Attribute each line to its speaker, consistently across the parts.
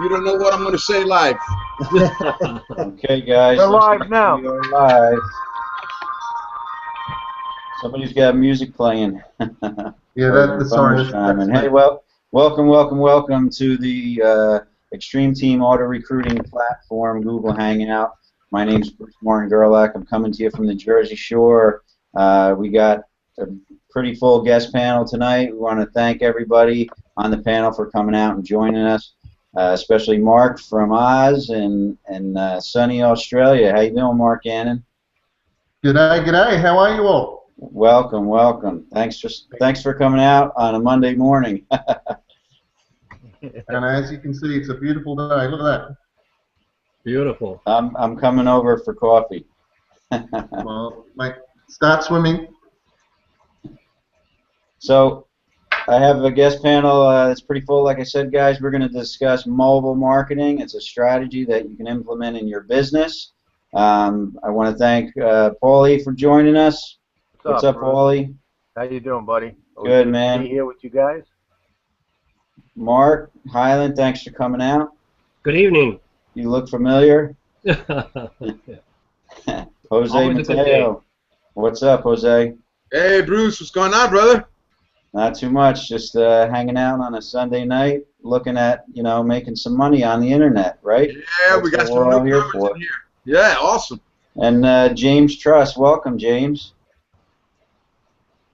Speaker 1: You don't know what I'm going to say live.
Speaker 2: Okay, guys.
Speaker 3: We're live now.
Speaker 2: We are live. Somebody's got music playing.
Speaker 4: Yeah, that's sorry.
Speaker 2: Hey, well, welcome to the Xtreme Team Auto Recruiting Platform, Google Hangout. My name's Bruce Martin Gerlach. I'm coming to you from the Jersey Shore. We got a pretty full guest panel tonight. We want to thank everybody on the panel for coming out and joining us. Especially Mark from Oz and sunny Australia. How you doing, Mark Gannon?
Speaker 4: G'day, g'day. How are you all?
Speaker 2: Welcome. Thanks for coming out on a Monday morning.
Speaker 4: And as you can see, it's a beautiful day. Look at that.
Speaker 5: Beautiful.
Speaker 2: I'm coming over for coffee.
Speaker 4: Well, mate, start swimming.
Speaker 2: So, I have a guest panel that's pretty full. Like I said, guys, we're going to discuss mobile marketing. It's a strategy that you can implement in your business. I want to thank Paulie for joining us. What's up, Paulie?
Speaker 3: How you doing, buddy?
Speaker 2: Good, man.
Speaker 3: To be here with you guys.
Speaker 2: Mark Highland, thanks for coming out.
Speaker 5: Good evening.
Speaker 2: You look familiar. Jose Mateo. What's up, Jose?
Speaker 1: Hey, Bruce, what's going on, brother?
Speaker 2: Not too much, just hanging out on a Sunday night, looking at, making some money on the internet, right?
Speaker 1: Yeah, we got some new comments in here. Yeah, awesome.
Speaker 2: And James Truss, welcome, James.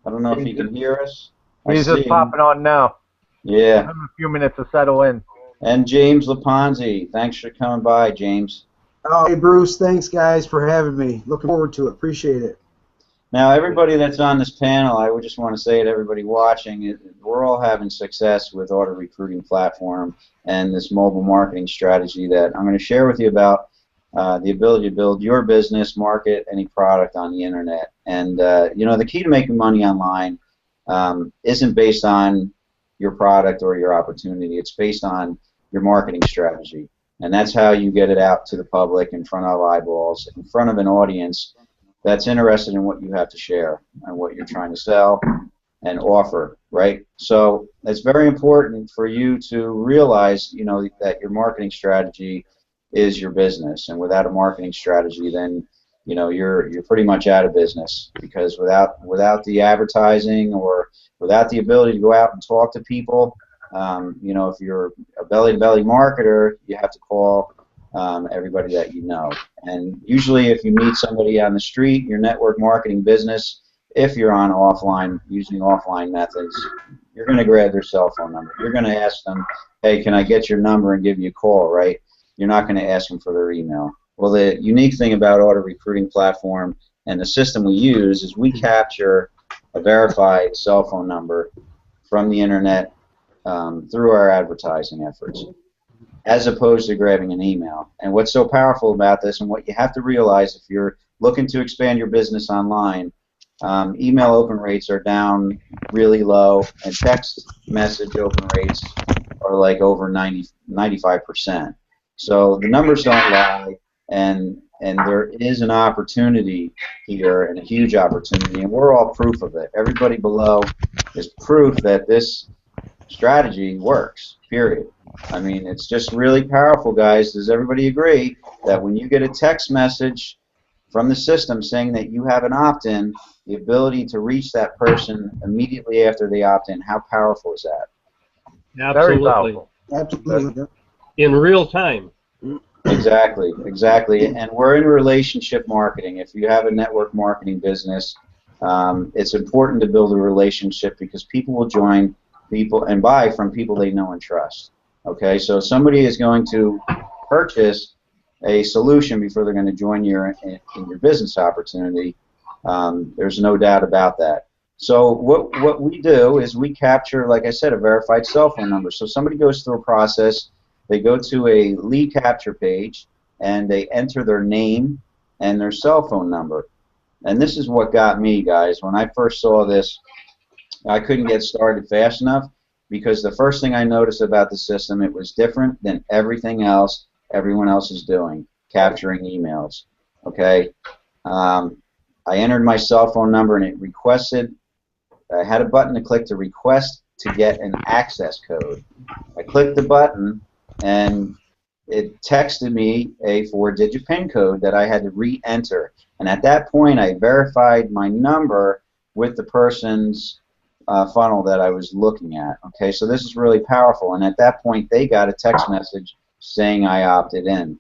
Speaker 2: I don't know if he can hear us.
Speaker 3: He's just popping on now.
Speaker 2: Yeah.
Speaker 3: Give him a few minutes to settle in.
Speaker 2: And James Laponzi, thanks for coming by, James.
Speaker 6: Oh, hey, Bruce, thanks, guys, for having me. Looking forward to it. Appreciate it.
Speaker 2: Now, everybody that's on this panel, I would just want to say to everybody watching, we're all having success with Auto Recruiting Platform and this mobile marketing strategy that I'm going to share with you about the ability to build your business, market any product on the internet. And, the key to making money online isn't based on your product or your opportunity. It's based on your marketing strategy. And that's how you get it out to the public in front of eyeballs, in front of an audience that's interested in what you have to share and what you're trying to sell and offer, right? So it's very important for you to realize, that your marketing strategy is your business, and without a marketing strategy, then you're pretty much out of business, because without the advertising or without the ability to go out and talk to people, if you're a belly-to-belly marketer, you have to call everybody that you know. And usually if you meet somebody on the street, your network marketing business, if you're on using offline methods, you're going to grab their cell phone number. You're going to ask them, hey, can I get your number and give you a call, right? You're not going to ask them for their email. Well, the unique thing about Auto Recruiting Platform and the system we use is we capture a verified cell phone number from the internet through our advertising efforts, as opposed to grabbing an email. And what's so powerful about this, and what you have to realize if you're looking to expand your business online, email open rates are down really low, and text message open rates are like over 95%. So the numbers don't lie, and there is an opportunity here, and a huge opportunity, and we're all proof of it. Everybody below is proof that this strategy works, period. I mean, it's just really powerful, guys. Does everybody agree that when you get a text message from the system saying that you have an opt-in, the ability to reach that person immediately after they opt in, how powerful is that?
Speaker 5: Absolutely.
Speaker 3: Very powerful.
Speaker 6: Absolutely.
Speaker 5: In real time.
Speaker 2: Exactly. And we're in relationship marketing. If you have a network marketing business, it's important to build a relationship, because people will join people and buy from people they know and trust. Okay, so somebody is going to purchase a solution before they're going to join you in your business opportunity. There's no doubt about that. So what we do is we capture, like I said, a verified cell phone number. So somebody goes through a process, they go to a lead capture page, and they enter their name and their cell phone number. And this is what got me, guys. When I first saw this, I couldn't get started fast enough, because the first thing I noticed about the system, it was different than everything else everyone else is doing, capturing emails. Okay, I entered my cell phone number, and it requested, I had a button to click to request to get an access code. I clicked the button, and it texted me a 4-digit PIN code that I had to re-enter. And at that point, I verified my number with the person's funnel that I was looking at. Okay, so this is really powerful. And at that point, they got a text message saying I opted in.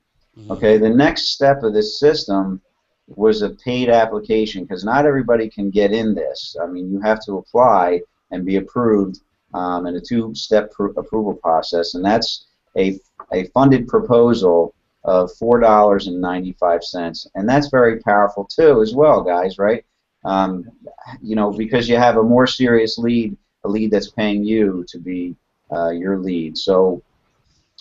Speaker 2: Okay, the next step of this system was a paid application, because not everybody can get in this. I mean, you have to apply and be approved in a 2-step approval process, and that's a funded proposal of $4.95, and that's very powerful too, as well, guys. Right? You know, because you have a more serious lead, a lead that's paying you to be your lead. So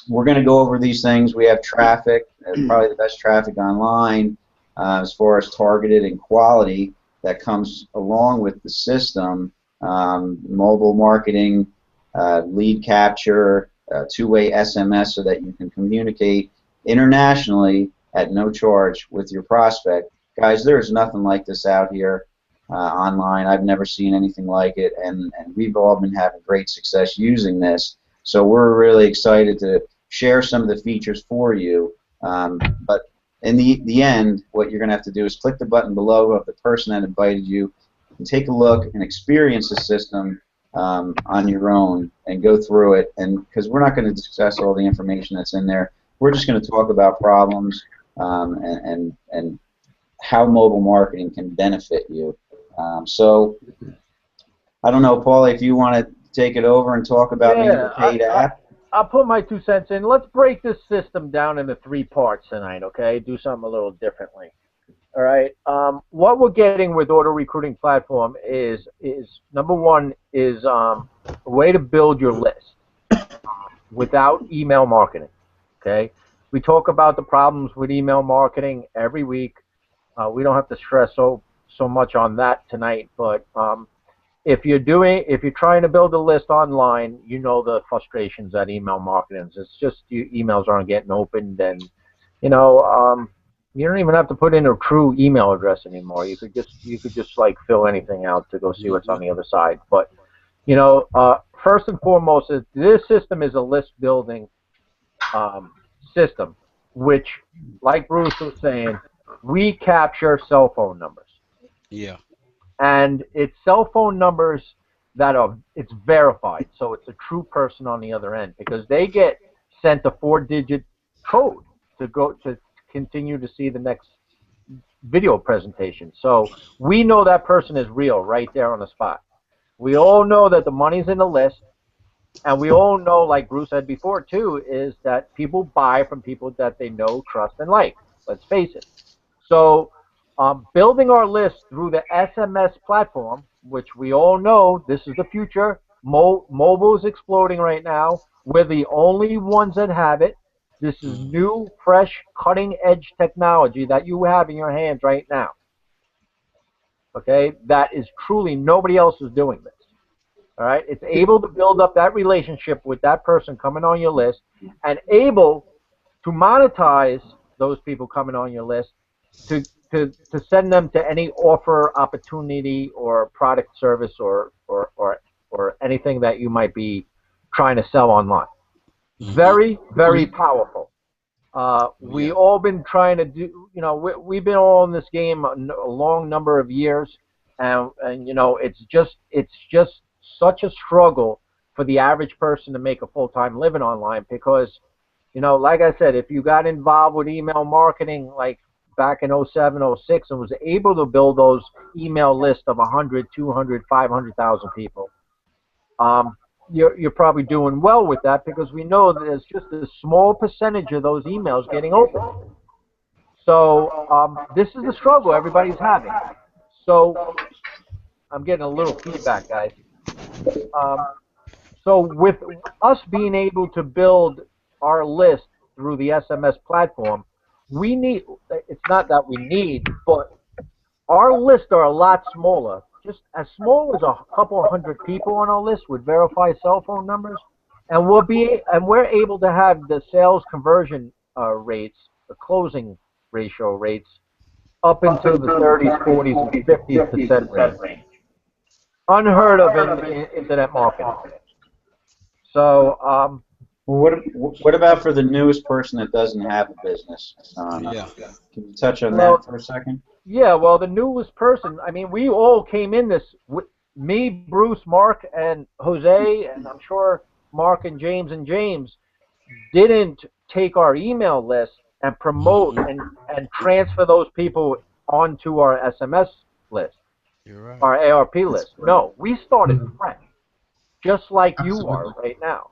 Speaker 2: we're going to go over these things. We have traffic, probably the best traffic online as far as targeted and quality that comes along with the system. Mobile marketing, lead capture, two-way SMS so that you can communicate internationally at no charge with your prospect. Guys, there's nothing like this out here online. I've never seen anything like it, and we've all been having great success using this. So we're really excited to share some of the features for you. But in the end, what you're going to have to do is click the button below of the person that invited you and take a look and experience the system on your own and go through it. And because we're not going to discuss all the information that's in there, we're just going to talk about problems and how mobile marketing can benefit you. So I don't know, Paulie, if you want to take it over and talk about maybe the paid app.
Speaker 3: I'll put my 2 cents in. Let's break this system down into 3 parts tonight, okay? Do something a little differently. All right. What we're getting with Auto Recruiting Platform is number one is a way to build your list without email marketing. Okay. We talk about the problems with email marketing every week. We don't have to stress so much on that tonight, but if you're trying to build a list online, you know the frustrations that email marketing is. It's just emails aren't getting opened, and you know you don't even have to put in a true email address anymore. You could just like fill anything out to go see what's on the other side. But you know, first and foremost, this system is a list building system, which, like Bruce was saying, we capture cell phone numbers.
Speaker 7: Yeah.
Speaker 3: And it's cell phone numbers that it's verified, so it's a true person on the other end, because they get sent a 4-digit code to continue to see the next video presentation. So we know that person is real right there on the spot. We all know that the money's in the list, and we all know, like Bruce said before too, is that people buy from people that they know, trust, and like. Let's face it. So building our list through the SMS platform, which we all know this is the future. Mobile is exploding right now. We're the only ones that have it. This is new, fresh, cutting-edge technology that you have in your hands right now. Okay? That is truly, nobody else is doing this. All right? It's able to build up that relationship with that person coming on your list and able to monetize those people coming on your list to send them to any offer, opportunity, or product, service, or anything that you might be trying to sell online. Very, very powerful. We all been trying to do, you know, we've been all in this game a long number of years, and you know, it's just such a struggle for the average person to make a full-time living online, because, you know, like I said, if you got involved with email marketing like back in 07, 06, and was able to build those email lists of 100, 200, 500,000 people, you're probably doing well with that, because we know that there's just a small percentage of those emails getting open. So this is the struggle everybody's having. So I'm getting a little feedback, guys. So with us being able to build our list through the SMS platform, we need, it's not that we need, but our lists are a lot smaller. Just as small as a couple of hundred people on our list with verified cell phone numbers, and we're able to have the sales conversion rates, the closing ratio rates, up into the 30s, 40s, and 50% range. Unheard of in internet marketing. So
Speaker 2: Well, what about for the newest person that doesn't have a business?
Speaker 7: Yeah.
Speaker 2: Can you touch on
Speaker 3: Well,
Speaker 2: that for a second?
Speaker 3: yeah, well, the newest person, I mean, we all came in this, me, Bruce, Mark, and Jose, and I'm sure Mark and James didn't take our email list and promote and transfer those people onto our SMS list,
Speaker 7: You're right.
Speaker 3: our ARP list. No, we started fresh, just like you are
Speaker 4: Absolutely.
Speaker 3: right now.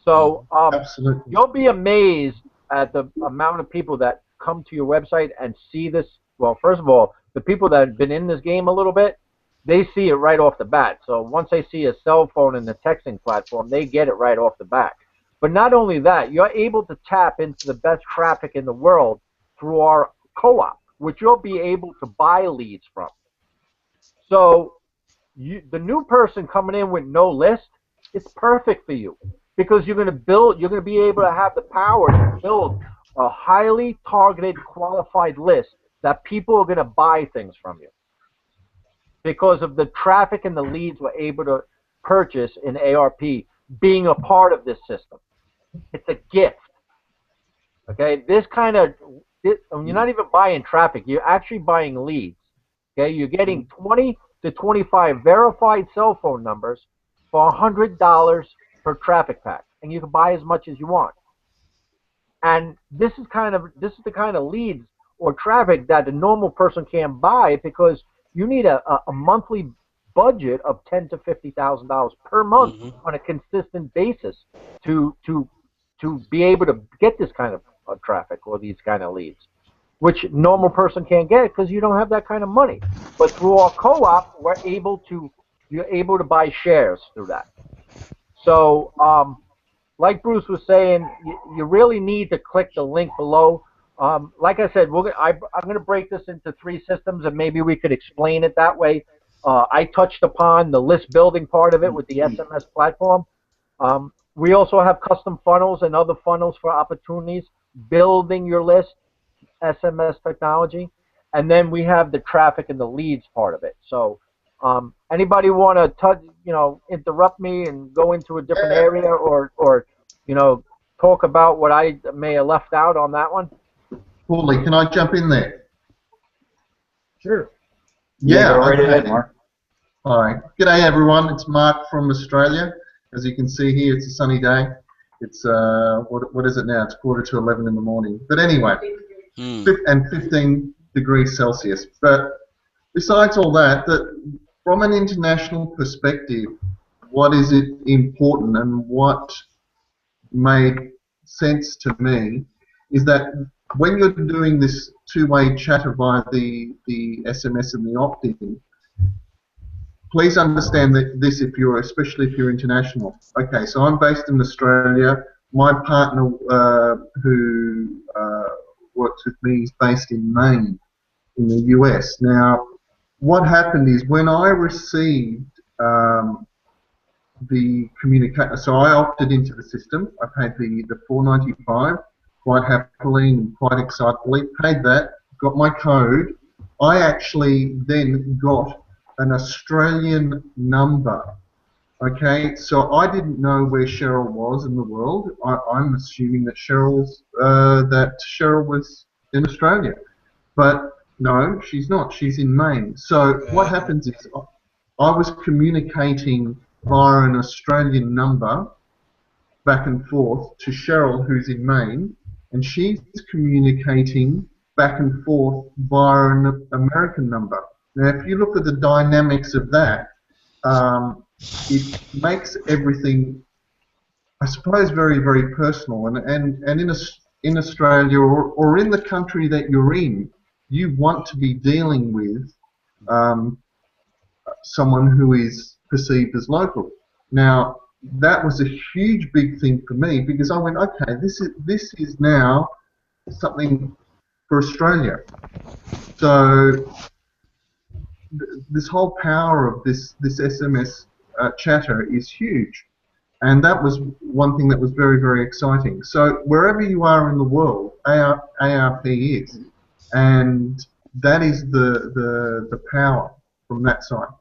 Speaker 3: So
Speaker 4: Absolutely.
Speaker 3: you'll be amazed at the amount of people that come to your website and see this. Well, first of all, the people that have been in this game a little bit, they see it right off the bat. So once they see a cell phone and the texting platform, they get it right off the bat. But not only that, you're able to tap into the best traffic in the world through our co-op, which you'll be able to buy leads from. So the new person coming in with no list, it's perfect for you because you're going to be able to have the power to build a highly targeted, qualified list that people are going to buy things from you because of the traffic and the leads we're able to purchase in ARP being a part of this system. It's a gift. Okay, you're not even buying traffic. You're actually buying leads. Okay, you're getting 20 to 25 verified cell phone numbers for $100 per traffic pack, and you can buy as much as you want. And this is the kind of leads or traffic that a normal person can't buy because you need a monthly budget of $10,000 to $50,000 per month on a consistent basis to be able to get this kind of traffic or these kind of leads, which a normal person can't get because you don't have that kind of money. But through our co-op, you're able to buy shares through that. So, like Bruce was saying, you really need to click the link below. Like I said, I'm going to break this into 3 systems, and maybe we could explain it that way. I touched upon the list building part of it with the SMS platform. We also have custom funnels and other funnels for opportunities, building your list, SMS technology, and then we have the traffic and the leads part of it. So, anybody want to interrupt me and go into a different area, or talk about what I may have left out on that one?
Speaker 4: Paulie, can I jump in there?
Speaker 6: Sure.
Speaker 4: Yeah,
Speaker 2: go right
Speaker 4: okay.
Speaker 2: ahead, Mark.
Speaker 4: All right. G'day, everyone. It's Mark from Australia. As you can see here, it's a sunny day. It's what is it now? It's 11:15 in the morning. But anyway, and 15 degrees Celsius. But besides all that, from an international perspective, what is it important and what made sense to me is that when you're doing this two-way chatter via the SMS and the opt-in, please understand that especially if you're international. Okay, so I'm based in Australia. My partner who works with me is based in Maine, in the US. Now, what happened is when I received the communication, so I opted into the system. I paid the $4.95 quite happily and quite excitedly. Paid that, got my code. I actually then got an Australian number. Okay, so I didn't know where Cheryl was in the world. I'm assuming that Cheryl was in Australia, but no, she's not. She's in Maine. So what happens is I was communicating via an Australian number back and forth to Cheryl, who's in Maine, and she's communicating back and forth via an American number. Now, if you look at the dynamics of that, it makes everything, I suppose, very, very personal. And in Australia or in the country that you're in, you want to be dealing with someone who is perceived as local. Now, that was a huge, big thing for me because I went, okay, this is now something for Australia. So this whole power of this SMS chatter is huge, and that was one thing that was very, very exciting. So wherever you are in the world, ARP is, and that is the power from that side.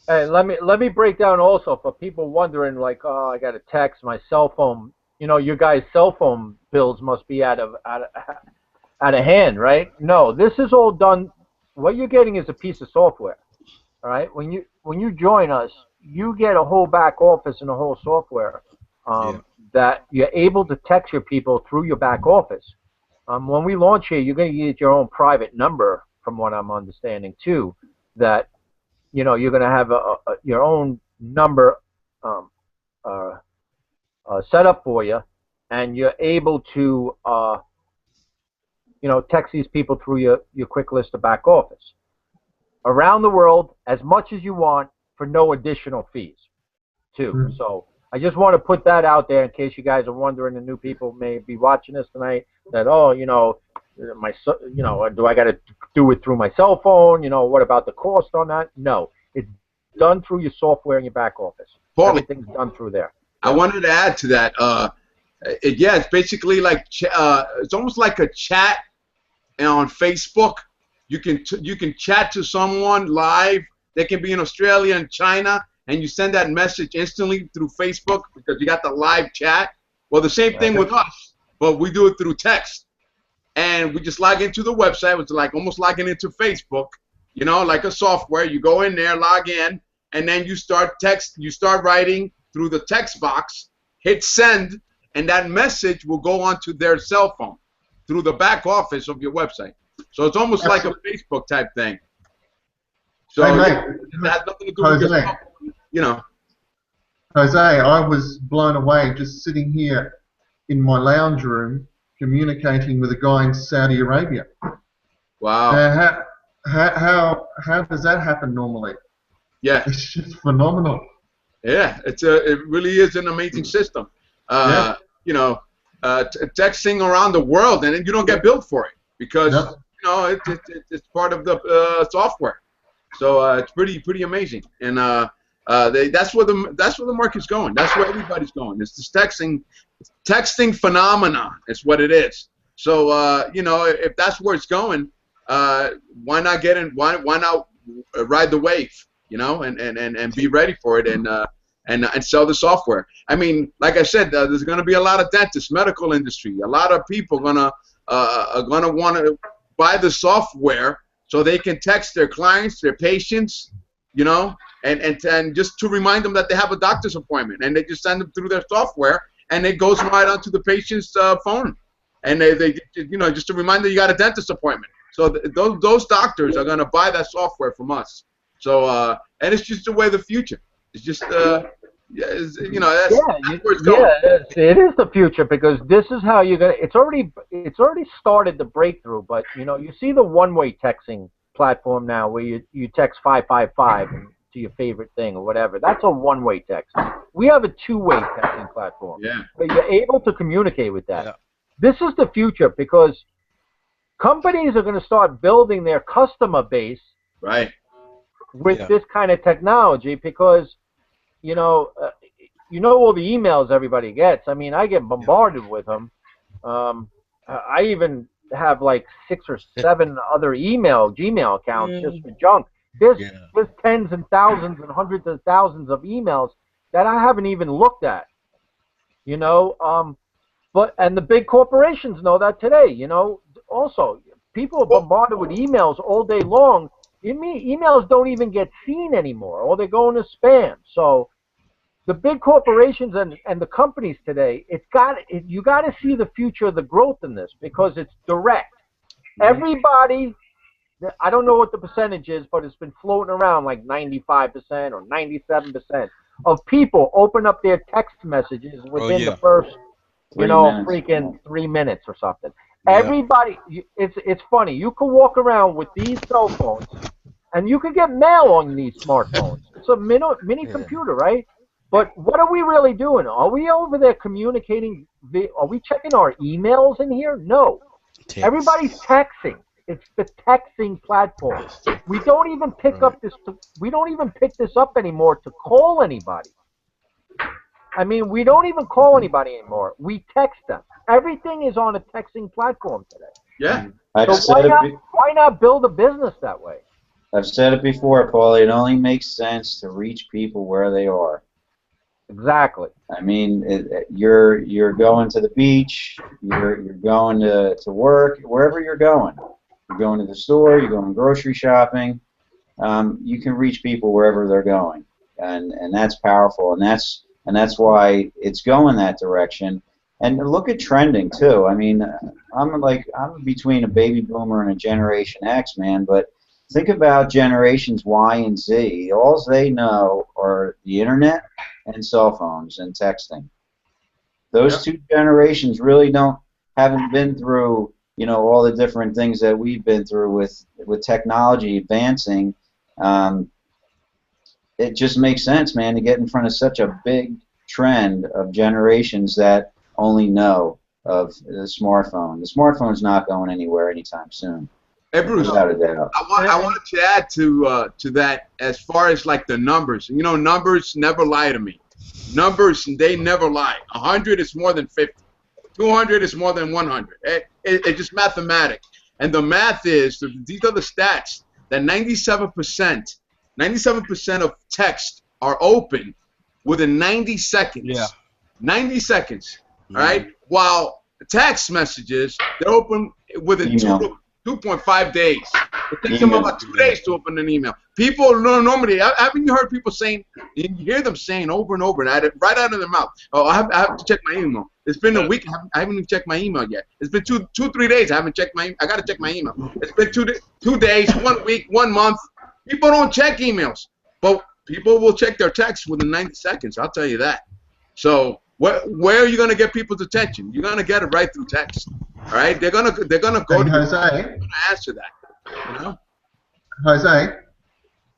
Speaker 3: Hey, let me break down also for people wondering, like, oh, I got to text my cell phone. You know, your guys' cell phone bills must be out of hand, right? No, this is all done. What you're getting is a piece of software. All right. When you join us, you get a whole back office and a whole software that you're able to text your people through your back office. When we launch here, you're going to get your own private number, from what I'm understanding too. That you're going to have your own number set up for you, and you're able to text these people through your quick list of back office around the world as much as you want for no additional fees too. So I just want to put that out there in case you guys are wondering, the new people may be watching this tonight, that do I got to do it through my cell phone? What about the cost on that? No, it's done through your software in your back office. Everything's done through there.
Speaker 1: I wanted to add to that. It's basically like it's almost like a chat on Facebook. You can chat to someone live. They can be in Australia and China, and you send that message instantly through Facebook because you got the live chat. Well, the same thing with us, but we do it through text. And we just log into the website. It's like almost logging into Facebook, like a software. You go in there, log in, and then you start writing through the text box, hit send, and that message will go onto their cell phone through the back office of your website. So it's almost like a Facebook type thing. So
Speaker 4: hey, mate,
Speaker 1: it has nothing to do with your
Speaker 4: Jose, I was blown away just sitting here in my lounge room communicating with a guy in Saudi Arabia.
Speaker 1: Wow.
Speaker 4: How does that happen normally?
Speaker 1: Yeah.
Speaker 4: It's just phenomenal.
Speaker 1: Yeah, it really is an amazing system. Texting around the world, and you don't get billed for it because it's part of the software. So it's pretty amazing, and that's where the market's going. That's where everybody's going. It's this texting phenomenon. It's what it is. So if that's where it's going, why not get in? Why not ride the wave? And be ready for it and sell the software. I mean, like I said, there's going to be a lot of dentists, medical industry, a lot of people are gonna want to buy the software so they can text their clients, their patients, and just to remind them that they have a doctor's appointment, and they just send them through their software, and it goes right onto the patient's phone, and they just to remind them you got a dentist appointment. So those doctors are going to buy that software from us. So and it's just the way of the future. It's just that's where it's going.
Speaker 3: Yeah, it is the future, because this is how you're gonna. It's already started the breakthrough. But you see the one-way texting platform now, where you text 555 to your favorite thing or whatever. That's a one-way text. We have a two-way texting platform.
Speaker 1: Yeah.
Speaker 3: But you're able to communicate with that.
Speaker 7: Yeah.
Speaker 3: This is the future, because companies are going to start building their customer base with this kind of technology, because all the emails everybody gets. I mean, I get bombarded with them. I even have like 6 or 7 other Gmail accounts just for junk. There's tens and thousands and hundreds of thousands of emails that I haven't even looked at. And the big corporations know that today. Also, people are bombarded with emails all day long. Emails don't even get seen anymore, or they're going to spam. So the big corporations and the companies today, you got to see the future of the growth in this, because it's direct. Everybody, I don't know what the percentage is, but it's been floating around like 95% or 97% of people open up their text messages within the first, freaking 3 minutes or something. Everybody, it's funny. You can walk around with these cell phones, and you can get mail on these smartphones. It's a mini computer, right? But what are we really doing? Are we over there communicating? Are we checking our emails in here? No. Everybody's texting. It's the texting platform. We don't even pick up this. We don't even pick this up anymore to call anybody. I mean, we don't even call anybody anymore. We text them. Everything is on a texting platform today.
Speaker 1: Yeah.
Speaker 3: So why not build a business that way?
Speaker 2: I've said it before, Paul. It only makes sense to reach people where they are.
Speaker 3: Exactly.
Speaker 2: I mean, you're going to the beach, you're going to work, wherever you're going. You're going to the store, you're going grocery shopping. You can reach people wherever they're going, and that's powerful, and that's why it's going that direction. And look at trending too. I mean, I'm between a baby boomer and a Generation X, man, but think about generations Y and Z. All they know are the internet and cell phones and texting. Those two generations really haven't been through, you know, all the different things that we've been through with technology advancing. It just makes sense, man, to get in front of such a big trend of generations that only know of the smartphone. The smartphone's not going anywhere anytime soon.
Speaker 1: Hey Bruce,
Speaker 2: without a doubt.
Speaker 1: I wanted to add to that as far as like the numbers. You know, numbers never lie to me. Numbers, they never lie. 100 is more than 50. 200 is more than 100. It's just mathematics. And the math is, these are the stats, that 97% of text are open within 90 seconds.
Speaker 7: Yeah.
Speaker 1: 90 seconds. All right? While text messages, they're open within 2.5 days. It takes them about 2 days to open an email. People normally, haven't you heard people saying, you hear them saying over and over, and right out of their mouth, oh, I have to check my email. It's been a week, I haven't even checked my email yet. It's been 3 days, I haven't checked my email. I got to check my email. It's been 2 days, 1 week, 1 month. People don't check emails, but people will check their texts within 90 seconds, I'll tell you that. So where are you going to get people's attention? You're going to get it right through text. All right, they're gonna go to
Speaker 4: Jose,
Speaker 1: answer that. You know?
Speaker 4: Jose,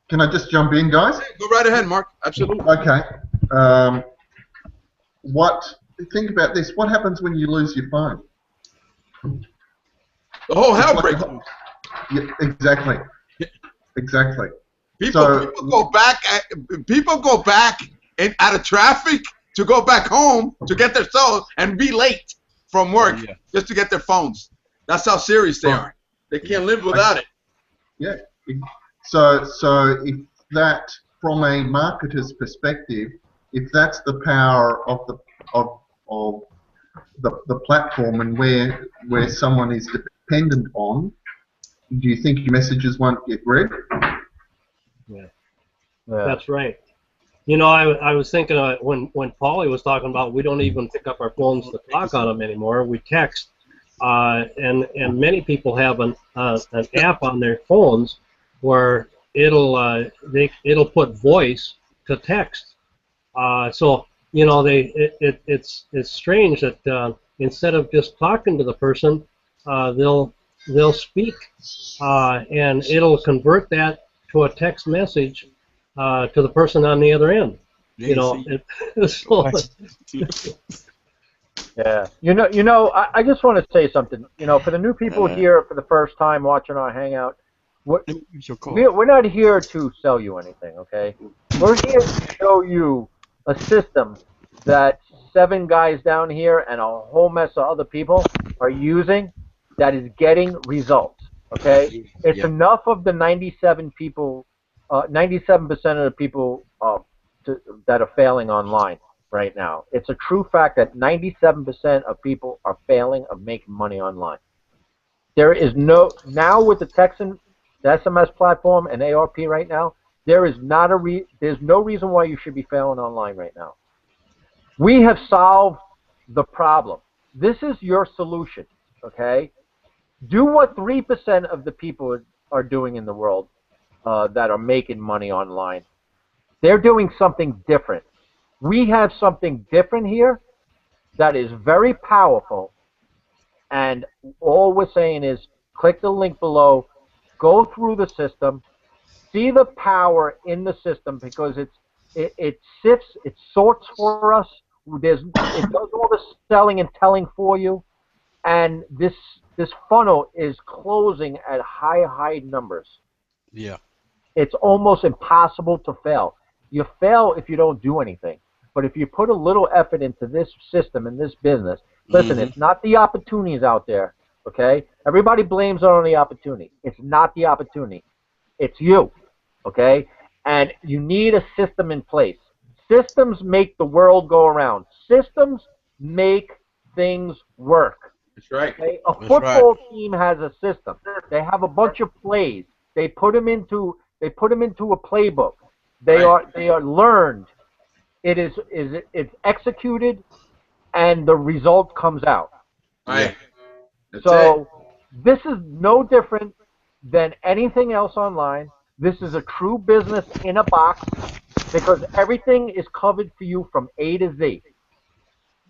Speaker 4: can I just jump in, guys?
Speaker 1: Hey, go right ahead, Mark. Absolutely.
Speaker 4: Okay. Think about this. What happens when you lose your phone?
Speaker 1: The whole hell breaks loose.
Speaker 4: Yeah, exactly. Exactly.
Speaker 1: People go back out of traffic to go back home to get their soul and be late from work just to get their phones. That's how serious they are. They can't live without it.
Speaker 4: Yeah. So if that, from a marketer's perspective, if that's the power of the platform and where someone is dependent on, do you think your messages won't get read?
Speaker 5: Yeah. That's right. You know, I was thinking when Paulie was talking about we don't even pick up our phones to talk on them anymore. We text, and many people have an app on their phones where it'll put voice to text. So you know it's strange that instead of just talking to the person, they'll speak, and it'll convert that to a text message. To the person on the other end, you know.
Speaker 3: Yeah, you know. I just want to say something. You know, for the new people here for the first time watching our Hangout, we're not here to sell you anything. Okay, we're here to show you a system that 7 guys down here and a whole mess of other people are using that is getting results. Okay, it's enough of the 97 people. 97% of the people that are failing online right now. It's a true fact that 97% of people are failing of making money online. There is now with the the SMS platform and ARP right now, there's no reason why you should be failing online right now. We have solved the problem. This is your solution, okay? Do what 3% of the people are doing in the world. That are making money online. They're doing something different. We have something different here that is very powerful, and all we're saying is click the link below, go through the system, see the power in the system because it sifts, it sorts for us. It does all the selling and telling for you, and this funnel is closing at high numbers.
Speaker 7: Yeah.
Speaker 3: It's almost impossible to fail. You fail if you don't do anything. But if you put a little effort into this system and this business, listen, it's not the opportunities out there, okay? Everybody blames it on the opportunity. It's not the opportunity. It's you, okay? And you need a system in place. Systems make the world go around. Systems make things work.
Speaker 1: That's right.
Speaker 3: Okay? A football team has a system. They have a bunch of plays. They put them into a playbook. They are learned. It's executed, and the result comes out.
Speaker 1: Right. That's
Speaker 3: so this is no different than anything else online. This is a true business in a box because everything is covered for you from A to Z.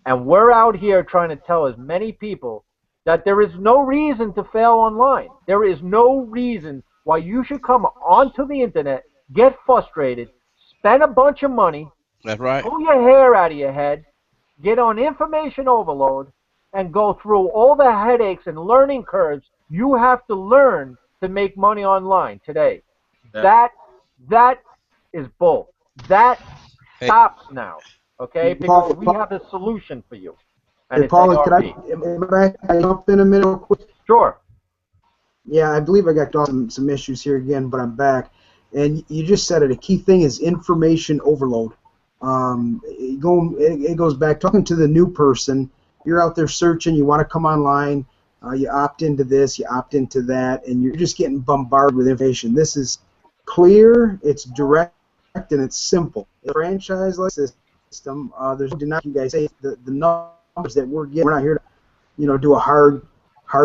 Speaker 3: And we're out here trying to tell as many people that there is no reason to fail online. There is no reason why you should come onto the internet, get frustrated, spend a bunch of money,
Speaker 7: That's right.
Speaker 3: pull your hair out of your head, get on information overload, and go through all the headaches and learning curves you have to learn to make money online today.
Speaker 1: Yeah.
Speaker 3: That is bull. That stops now, okay? Because we have a solution for you. And
Speaker 6: Hey, Paulie, can I jump in a minute real quick?
Speaker 3: Sure.
Speaker 6: Yeah, I believe I got some issues here again, but I'm back. And you just said it. A key thing is information overload. It goes back, talking to the new person. You're out there searching. You want to come online. You opt into this. You opt into that. And you're just getting bombarded with information. This is clear. It's direct. And it's simple. A franchise like system, there's no denying, you guys say the numbers that we're getting. We're not here to, do a hard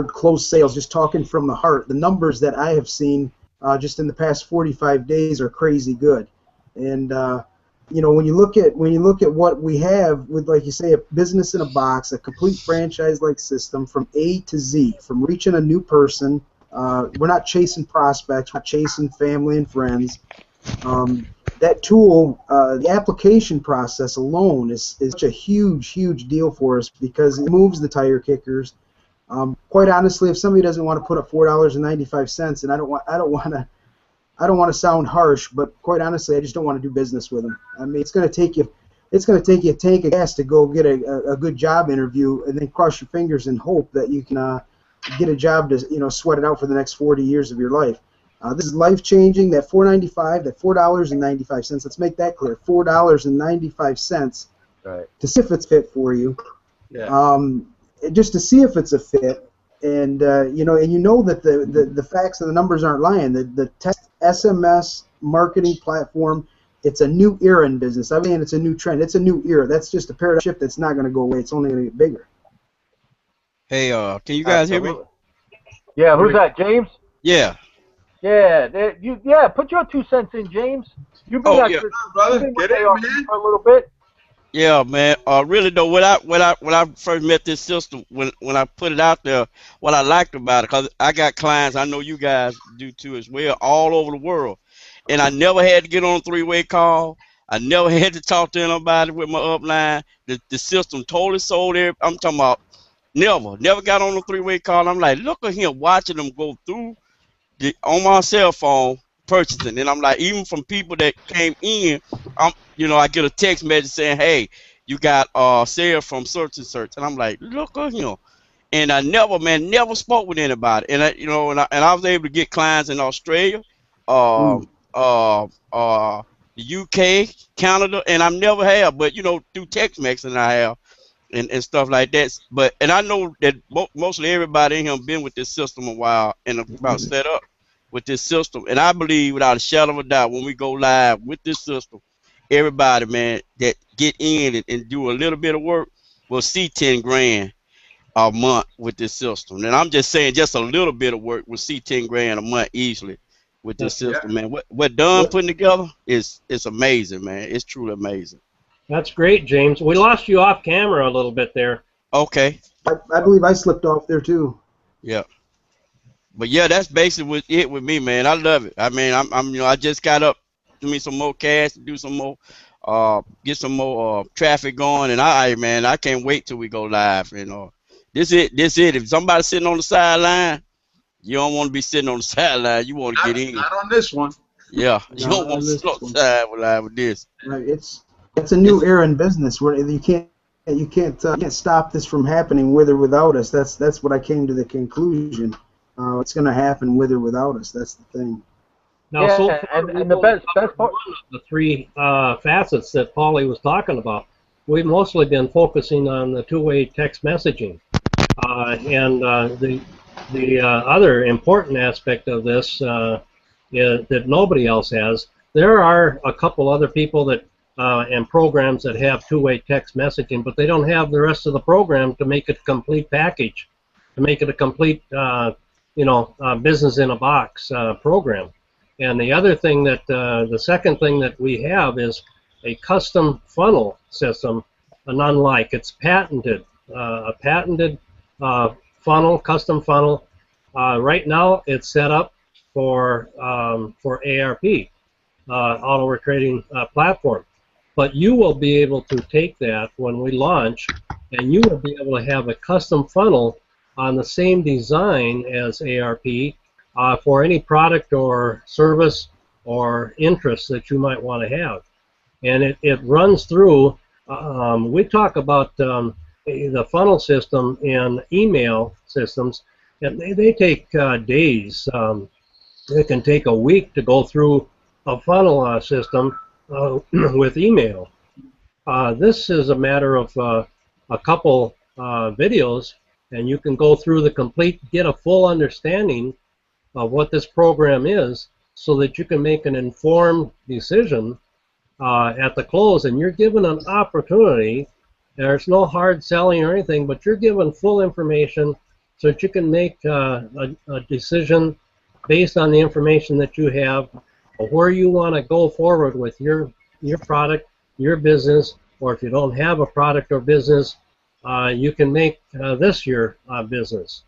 Speaker 6: close sales. Just talking from the heart. The numbers that I have seen just in the past 45 days are crazy good. And when you look at what we have with, like you say, a business in a box, a complete franchise-like system from A to Z, from reaching a new person. We're not chasing prospects. We're not chasing family and friends. That tool, the application process alone is such a huge deal for us because it moves the tire kickers. Quite honestly, if somebody doesn't want to put up $4.95, and I don't want to sound harsh, but quite honestly, I just don't want to do business with them. I mean, it's going to take you a tank of gas to go get a good job interview, and then cross your fingers and hope that you can get a job to sweat it out for the next 40 years of your life. This is life-changing. That $4.95, that $4.95. Let's make that clear. $4.95 to see if it's fit for you.
Speaker 1: Yeah.
Speaker 6: Just to see if it's a fit, and that the facts and the numbers aren't lying. The text SMS marketing platform, it's a new era in business. I mean, it's a new trend. It's a new era. That's just a paradigm shift that's not going to go away. It's only going to get bigger.
Speaker 7: Hey, can you guys hear me?
Speaker 3: Yeah, who's that, James?
Speaker 7: Yeah.
Speaker 3: Yeah, put your 2 cents in, James. You've been
Speaker 1: brother, get in, man.
Speaker 3: For a little bit.
Speaker 7: Yeah, man. Really though, when I first met this system, when I put it out there, what I liked about it, cause I got clients, I know you guys do too as well, all over the world, and I never had to get on a 3-way call. I never had to talk to anybody with my upline. The system totally sold there. I'm talking about never got on a 3-way call. I'm like, look at him watching them go through on my cell phone purchasing, and I'm like, even from people that came in, I get a text message saying, hey, you got sale from search and search, and I'm like, look at him. And I never spoke with anybody, and I was able to get clients in Australia, the UK, Canada, and I never have, but through text messaging I have, and stuff like that. And I know that mostly everybody in here been with this system a while and about set up with this system. And I believe without a shadow of a doubt, when we go live with this system, everybody, man, that get in and do a little bit of work will see 10 grand a month with this system. And I'm just saying, just a little bit of work will see 10 grand a month easily with this system, man. What Don putting together is amazing, man. It's truly amazing.
Speaker 5: That's great, James. We lost you off camera a little bit there.
Speaker 7: Okay.
Speaker 6: I believe I slipped off there too.
Speaker 7: Yeah. But yeah, that's basically it with me, man. I love it. I mean, I just got up to me some more cash to do some more, get some more traffic going, and I can't wait till we go live. This it. If somebody's sitting on the sideline, you don't want to be sitting on the sideline. You want to get in.
Speaker 1: Not on this one.
Speaker 7: Yeah, you don't want to sit on the sideline with this.
Speaker 6: Right. It's a new era in business where you can't stop this from happening with or without us. That's what I came to the conclusion. It's going to happen with or without us. That's the thing.
Speaker 5: Now,
Speaker 3: Yeah,
Speaker 5: so far,
Speaker 3: and
Speaker 5: we've
Speaker 3: the
Speaker 5: only
Speaker 3: best
Speaker 5: covered
Speaker 3: part.
Speaker 5: one of the three facets that Paulie was talking about. We've mostly been focusing on the two-way text messaging, and the other important aspect of this is that nobody else has. There are a couple other people that and programs that have two-way text messaging, but they don't have the rest of the program to make it a complete package, to make it a complete business in a box program. And the other thing that the second thing that we have is a custom funnel system, unlike it's patented, a patented funnel, custom funnel. Right now, it's set up for ARP, Auto Recruiting Platform. But you will be able to take that when we launch, and you will be able to have a custom funnel on the same design as ARP for any product or service or interest that you might want to have. And it runs through, we talk about the funnel system in email systems, and they take days. It can take a week to go through a funnel system with email. This is a matter of a couple videos, and you can go through the complete, get a full understanding of what this program is, so that you can make an informed decision at the close. And you're given an opportunity. There's no hard selling or anything, but you're given full information so that you can make a decision based on the information that you have, where you want to go forward with your product, your business, or if you don't have a product or business, you can make this your business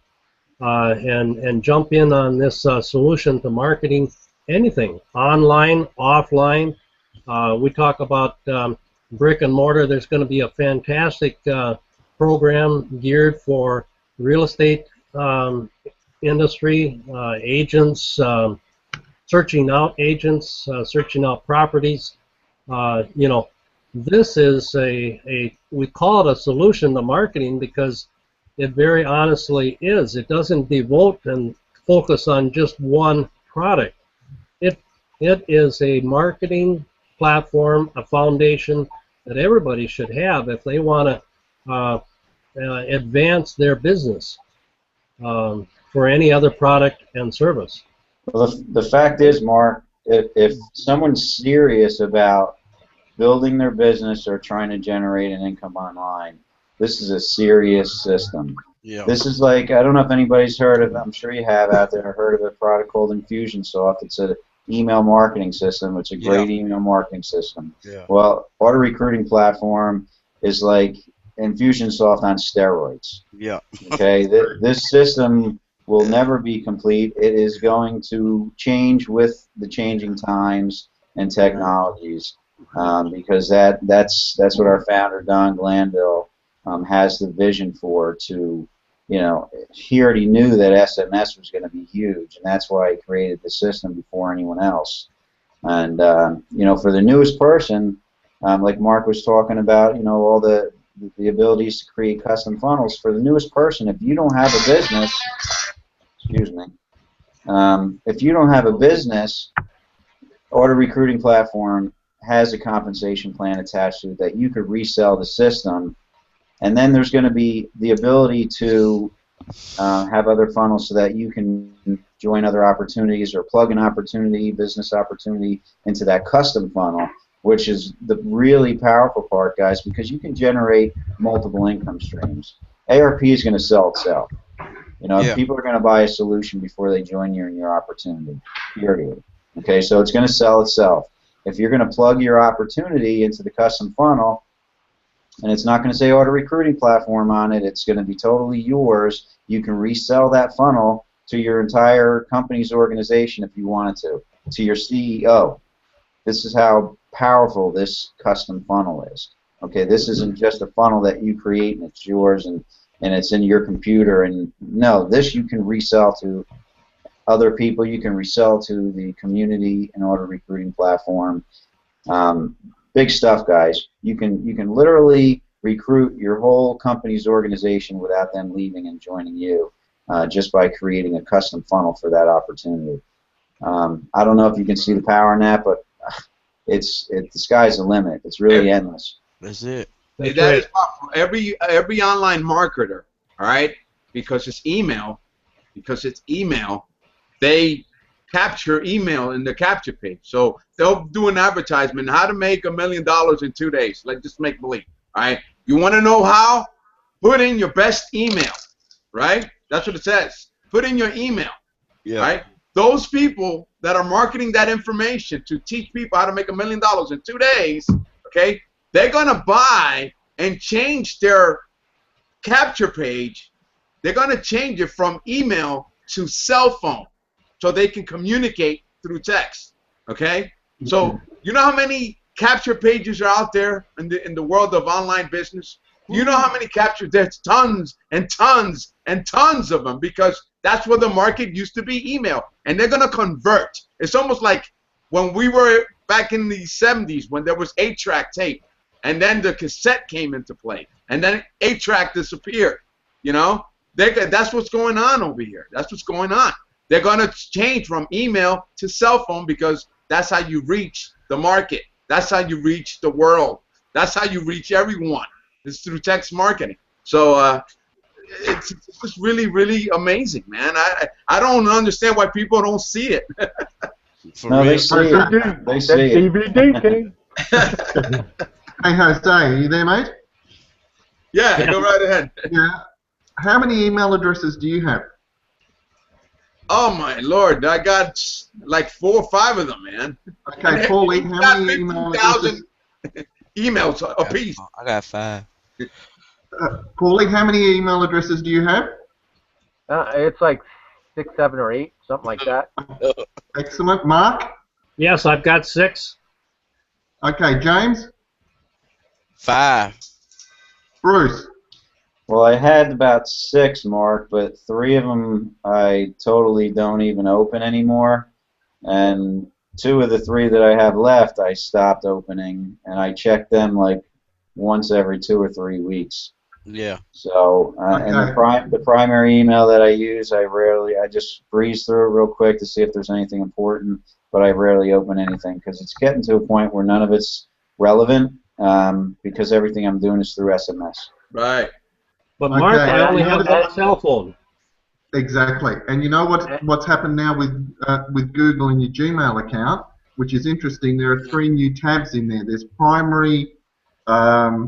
Speaker 5: and jump in on this solution to marketing anything, online, offline. We talk about brick and mortar. There's going to be a fantastic program geared for real estate industry, agents, searching out agents, searching out properties. This is we call it a solution to marketing because it very honestly is. It doesn't devote and focus on just one product. It is a marketing platform, a foundation that everybody should have if they want to advance their business for any other product and service.
Speaker 2: Well, the fact is, Mark, if someone's serious about building their business or trying to generate an income online, this is a serious system.
Speaker 7: Yeah.
Speaker 2: This is like, I don't know if anybody's heard of, I'm sure you have out there, heard of a product called Infusionsoft. It's an email marketing system. It's a great email marketing system.
Speaker 7: Yeah.
Speaker 2: Well, Auto Recruiting Platform is like Infusionsoft on steroids.
Speaker 7: Yeah.
Speaker 2: Okay, this system will never be complete. It is going to change with the changing times and technologies, because that's what our founder Don Glanville has the vision for. To, he already knew that SMS was going to be huge, and that's why he created the system before anyone else. And for the newest person, like Mark was talking about, all the abilities to create custom funnels. For the newest person, if you don't have a business, if you don't have a business, Auto Recruiting Platform has a compensation plan attached to it that you could resell the system, and then there's going to be the ability to have other funnels so that you can join other opportunities or plug an opportunity, business opportunity, into that custom funnel, which is the really powerful part, guys, because you can generate multiple income streams. ARP is going to sell itself. People are going to buy a solution before they join you in your opportunity, period. Okay, so it's going to sell itself. If you're going to plug your opportunity into the custom funnel, and it's not going to say Auto Recruiting Platform on it, it's going to be totally yours. You can resell that funnel to your entire company's organization if you wanted to your CEO. This is how powerful this custom funnel is. Okay, this isn't just a funnel that you create and it's yours and it's in your computer. And no, this you can resell to other people. You can resell to the community in Auto Recruiting Platform. Big stuff, guys. You can literally recruit your whole company's organization without them leaving and joining you, just by creating a custom funnel for that opportunity. I don't know if you can see the power in that, but the sky's the limit. It's really endless.
Speaker 7: That's it.
Speaker 5: That's
Speaker 1: That
Speaker 5: right.
Speaker 1: is powerful. Every online marketer, all right, because it's email, they capture email in the capture page. So they'll do an advertisement, how to make $1 million in 2 days. Like, just make believe. All right. You want to know how? Put in your best email. Right? That's what it says. Put in your email.
Speaker 7: Yeah.
Speaker 1: Right? Those people that are marketing that information to teach people how to make $1 million in 2 days, okay, they're gonna buy and change their capture page. They're gonna change it from email to cell phone, so they can communicate through text. Okay, so you know how many capture pages are out there in the world of online business? You know how many capture? There's tons and tons and tons of them, because that's where the market used to be, email, and they're gonna convert. It's almost like when we were back in the 70s, when there was 8-track tape, and then the cassette came into play, and then 8-track disappeared. You know, that's what's going on over here. That's what's going on. They're going to change from email to cell phone, because that's how you reach the market. That's how you reach the world. That's how you reach everyone. It's through text marketing. So it's just really, really amazing, man. I don't understand why people don't see it.
Speaker 2: No, they see it. They see it.
Speaker 3: DVD, King.
Speaker 4: Hey, Jose, are you there, mate?
Speaker 1: Yeah, go right ahead.
Speaker 4: Yeah. How many email addresses do you have?
Speaker 1: Oh my Lord, I got like 4 or 5 of them, man.
Speaker 4: Okay, Paulie, how many email addresses?
Speaker 1: Emails a piece.
Speaker 7: I got 5.
Speaker 4: Paulie, how many email addresses do you have?
Speaker 3: It's like 6, 7, or 8, something like that.
Speaker 4: Excellent. Mark?
Speaker 5: Yes, I've got 6.
Speaker 4: Okay, James?
Speaker 7: 5.
Speaker 4: Bruce?
Speaker 2: Well, I had about 6, Mark, but 3 of them I totally don't even open anymore, and 2 of the 3 that I have left I stopped opening, and I check them like once every 2 or 3 weeks.
Speaker 7: Yeah.
Speaker 2: So, and the primary email that I use, I just breeze through it real quick to see if there's anything important, but I rarely open anything, because it's getting to a point where none of it's relevant, because everything I'm doing is through SMS.
Speaker 1: Right.
Speaker 5: But Mark,
Speaker 4: Okay,
Speaker 5: I only have one cell phone.
Speaker 4: Exactly. And you know what's happened now with Google and your Gmail account, which is interesting. There are 3 new tabs in there. There's primary,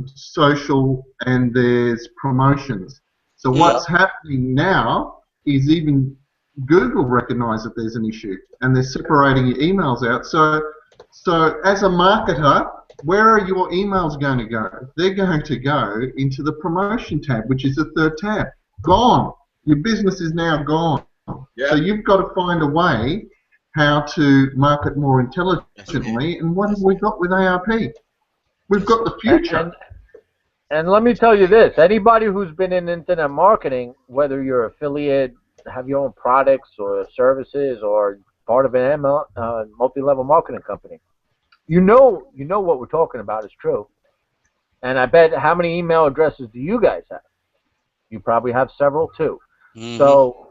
Speaker 4: social, and there's promotions. So what's happening now is even Google recognize that there's an issue, and they're separating your emails out. So as a marketer, where are your emails going to go? They're going to go into the promotion tab, which is the 3rd tab. Gone. Your business is now gone.
Speaker 1: Yeah.
Speaker 4: So you've got to find a way how to market more intelligently. And what have we got with ARP? We've got the future.
Speaker 3: And let me tell you this. Anybody who's been in internet marketing, whether you're affiliate, have your own products or services, or part of an multi-level marketing company, you know what we're talking about is true. And I bet, how many email addresses do you guys have? You probably have several too.
Speaker 7: Mm-hmm.
Speaker 3: So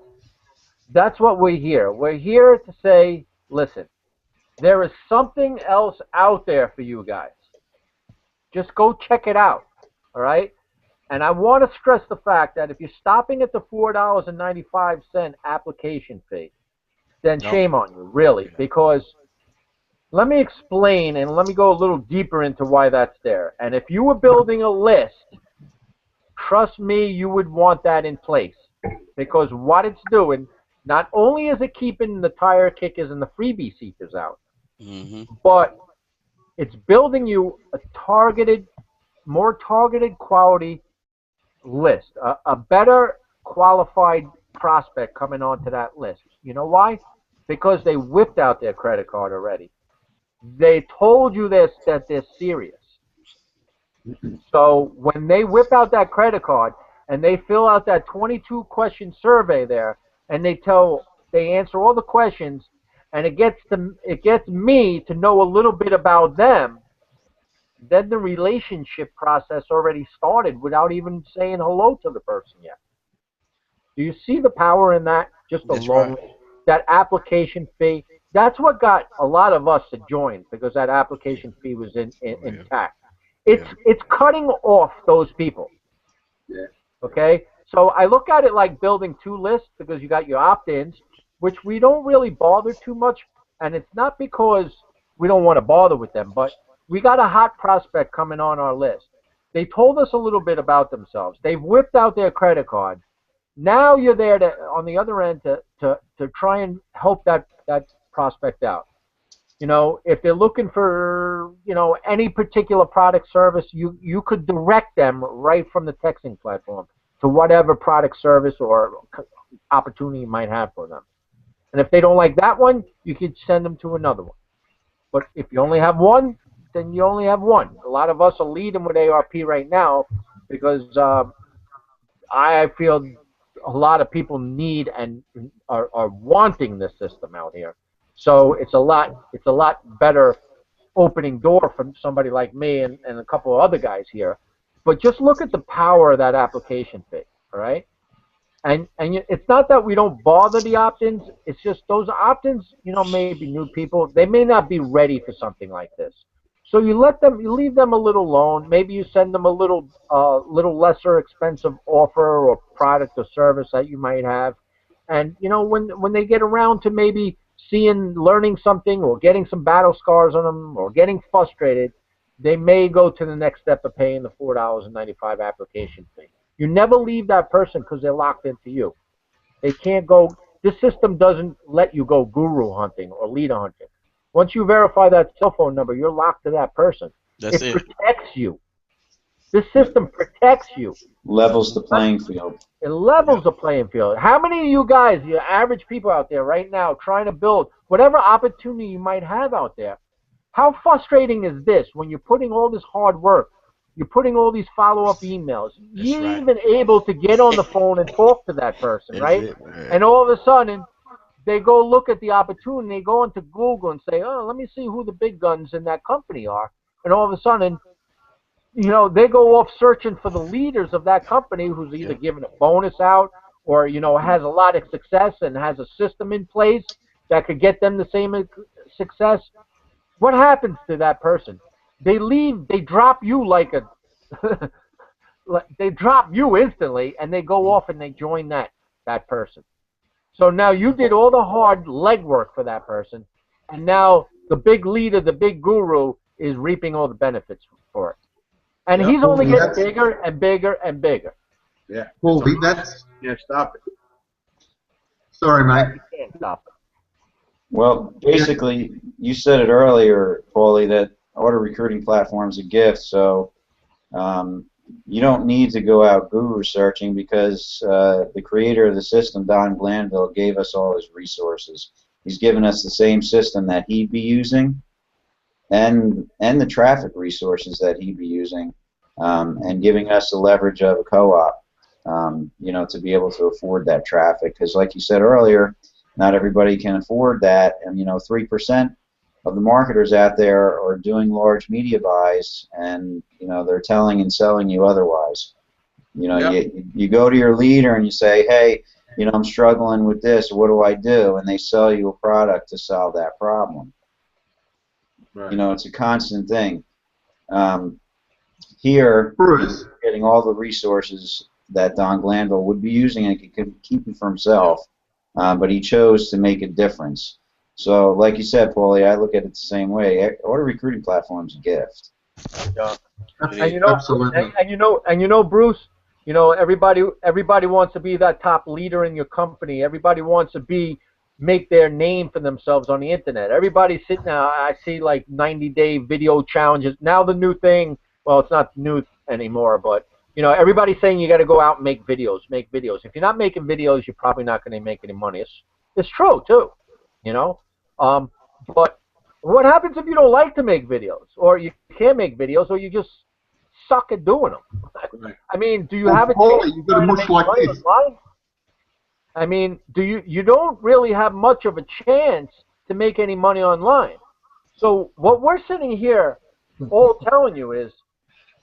Speaker 3: that's what we're here. We're here to say, listen, there is something else out there for you guys. Just go check it out, all right? And I want to stress the fact that if you're stopping at the $4.95 application fee, then shame on you, really, because let me explain, and let me go a little deeper into why that's there. And if you were building a list, trust me, you would want that in place, because what it's doing, not only is it keeping the tire kickers and the freebie seekers out, but it's building you a more targeted quality list, a better qualified prospect coming onto that list. You know why? Because they whipped out their credit card already. They told you that they're serious. So when they whip out that credit card and they fill out that 22-question survey there, and they answer all the questions, and it gets me to know a little bit about them, then the relationship process already started without even saying hello to the person yet. Do you see the power in that? Just alone, that application fee. That's what got a lot of us to join, because that application fee was intact. It's cutting off those people.
Speaker 1: Yeah.
Speaker 3: Okay? So I look at it like building two lists, because you got your opt-ins, which we don't really bother too much, and it's not because we don't want to bother with them, but we got a hot prospect coming on our list. They told us a little bit about themselves. They've whipped out their credit card. Now you're there to, on the other end, to try and help that prospect out. You know, if they're looking for, you know, any particular product service, you could direct them right from the texting platform to whatever product service or opportunity you might have for them. And if they don't like that one, you could send them to another one. But if you only have one, then you only have one. A lot of us are leading with ARP right now because I feel a lot of people need and are wanting this system out here. So it's a lot better opening door from somebody like me and a couple of other guys here. But just look at the power of that application fee, all right? And it's not that we don't bother the opt-ins. It's just those opt-ins, you know, maybe new people, they may not be ready for something like this. So you leave them a little alone. Maybe you send them a little lesser expensive offer or product or service that you might have. And you know, when they get around to maybe learning something or getting some battle scars on them or getting frustrated, they may go to the next step of paying the $4.95 application fee. You never leave that person because they're locked into you. They can't go. This system doesn't let you go guru hunting or leader hunting. Once you verify that cell phone number, you're locked to that person.
Speaker 7: That's
Speaker 3: it protects you. This system protects you.
Speaker 2: Levels the playing field.
Speaker 3: It levels the playing field. How many of you guys, your average people out there right now, trying to build whatever opportunity you might have out there, how frustrating is this when you're putting all this hard work, you're putting all these follow-up emails, you're even able to get on the phone and talk to that person, right? And all of a sudden, they go look at the opportunity, they go into Google and say, oh, let me see who the big guns in that company are. And all of a sudden, you know, they go off searching for the leaders of that company who's either giving a bonus out or, you know, has a lot of success and has a system in place that could get them the same success. What happens to that person? They leave, they drop you like a, they drop you instantly, and they go off and they join that person. So now you did all the hard legwork for that person, and now the big leader, the big guru, is reaping all the benefits for it. And he's only getting bigger and bigger and bigger.
Speaker 1: Yeah.
Speaker 4: Well, that's...
Speaker 1: Yeah, stop it.
Speaker 4: Sorry, mate.
Speaker 3: You can't stop it.
Speaker 2: Well, basically, you said it earlier, Paulie, that auto recruiting platform's a gift, so you don't need to go out guru searching because the creator of the system, Don Glanville, gave us all his resources. He's given us the same system that he'd be using and the traffic resources that he'd be using and giving us the leverage of a co-op, you know, to be able to afford that traffic. Because like you said earlier, not everybody can afford that, and you know, 3% of the marketers out there are doing large media buys, and you know, they're telling and selling you otherwise. You know, you go to your leader and you say, hey, you know, I'm struggling with this, what do I do? And they sell you a product to solve that problem. Right. You know, it's a constant thing. Here, Bruce, getting all the resources that Don Glanville would be using, and he could keep them for himself, but he chose to make a difference. So, like you said, Paulie, I look at it the same way. Auto recruiting platform's a gift.
Speaker 3: Yeah. And you know,
Speaker 4: absolutely.
Speaker 3: And you know, Bruce, you know, everybody wants to be that top leader in your company. Everybody wants to make their name for themselves on the internet. Everybody's sitting now. I see like 90-day video challenges. Now the new thing, well, it's not new anymore, but you know, everybody's saying you got to go out and make videos. Make videos. If you're not making videos, you're probably not going to make any money. It's true too, you know. But what happens if you don't like to make videos, or you can't make videos, or you just suck at doing them? I mean, do you have a chance
Speaker 4: you've got a much like this.
Speaker 3: Online? I mean, you don't really have much of a chance to make any money online. So what we're sitting here all telling you is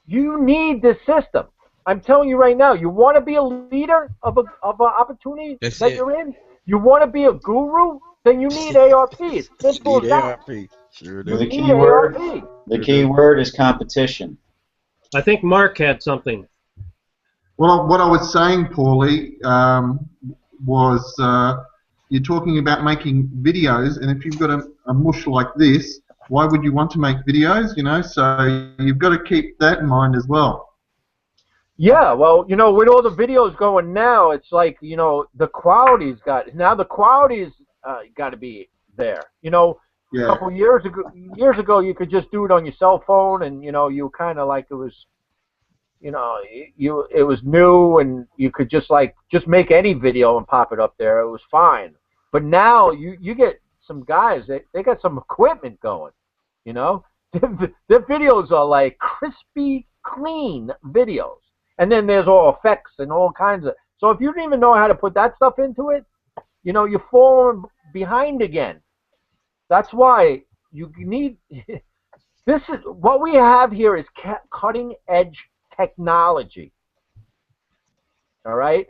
Speaker 3: you need this system. I'm telling you right now, you want to be a leader of an opportunity you're in? You want to be a guru? then you need ARP. It's simple as that.
Speaker 7: ARP. Sure do.
Speaker 2: Well,
Speaker 3: You need ARP.
Speaker 2: the key word is competition.
Speaker 5: I think Mark had something.
Speaker 4: Well, what I was saying, Paulie, was you're talking about making videos, and if you've got a mush like this, why would you want to make videos? You know, so you've got to keep that in mind as well.
Speaker 3: Yeah, well, you know, with all the videos going now, it's like, you know, the quality's got to be there. You know,
Speaker 4: Yeah.
Speaker 3: a couple years ago, you could just do it on your cell phone, and you know, you kind of like it was, you know, it was new, and you could just make any video and pop it up there. It was fine. But now you get some guys, they got some equipment going, you know. Their videos are like crispy, clean videos. And then there's all effects and all kinds of. So if you don't even know how to put that stuff into it, you know, you're falling behind again. That's why you need. This is what we have here is cutting edge technology. All right,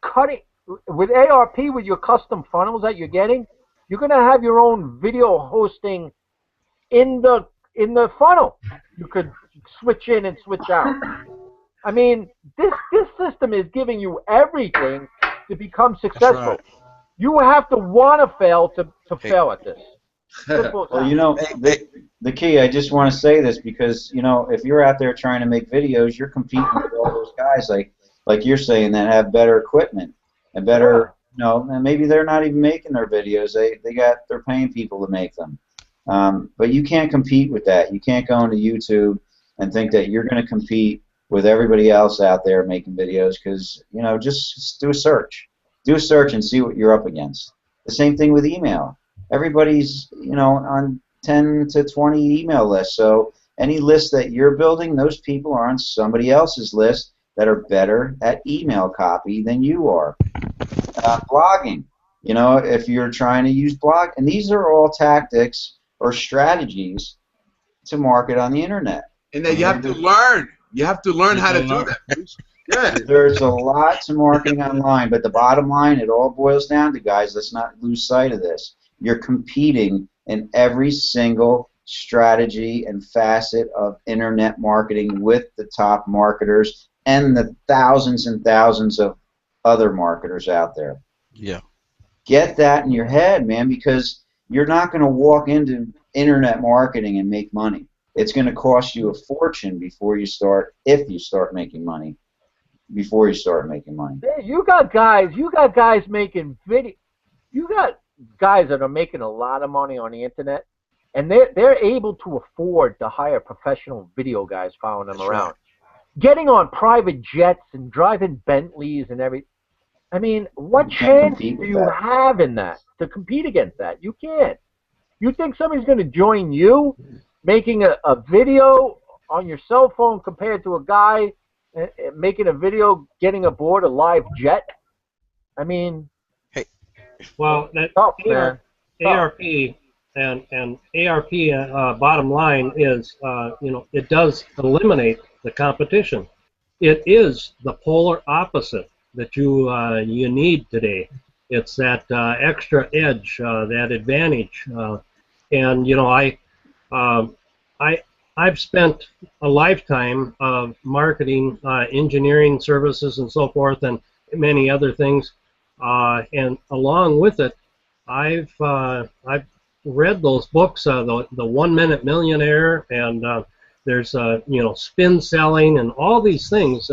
Speaker 3: cutting with ARP with your custom funnels that you're getting. You're gonna have your own video hosting in the funnel. You could switch in and switch out. I mean, this system is giving you everything to become successful.
Speaker 7: Right.
Speaker 3: You have to want to fail to fail at this.
Speaker 2: Well, you know, the key, I just want to say this because, you know, if you're out there trying to make videos, you're competing with all those guys like you're saying that have better equipment and better, you know, and maybe they're not even making their videos. They're paying people to make them. But you can't compete with that. You can't go into YouTube and think that you're going to compete with everybody else out there making videos because, you know, just do a search. Do a search and see what you're up against. The same thing with email. Everybody's, you know, on 10 to 20 email lists. So any list that you're building, those people are on somebody else's list that are better at email copy than you are. Blogging. You know, if you're trying to use blog, and these are all tactics or strategies to market on the internet.
Speaker 1: And then you have to learn. You have to learn how to do that. Yeah.
Speaker 2: There's a lot to marketing online, but the bottom line, it all boils down to, guys, let's not lose sight of this. You're competing in every single strategy and facet of internet marketing with the top marketers and the thousands and thousands of other marketers out there.
Speaker 7: Yeah.
Speaker 2: Get that in your head, man, because you're not going to walk into internet marketing and make money. It's going to cost you a fortune before you start, if you start making money. Before you start making money.
Speaker 3: You got guys making video. You got guys that are making a lot of money on the internet, and they're able to afford to hire professional video guys following them around, getting on private jets and driving Bentleys and everything. I mean, what chance do you have in that to compete against that? You can't. You think somebody's going to join you making a video on your cell phone compared to a guy making a video getting aboard a live jet? I mean,
Speaker 5: well, that
Speaker 3: tough, man.
Speaker 5: ARP and ARP bottom line is, you know, it does eliminate the competition. It is the polar opposite that you need today. It's that extra edge, that advantage, and you know, I've spent a lifetime of marketing, engineering services, and so forth, and many other things. And along with it, I've read those books, the 1 Minute Millionaire, and there's you know, spin selling, and all these things,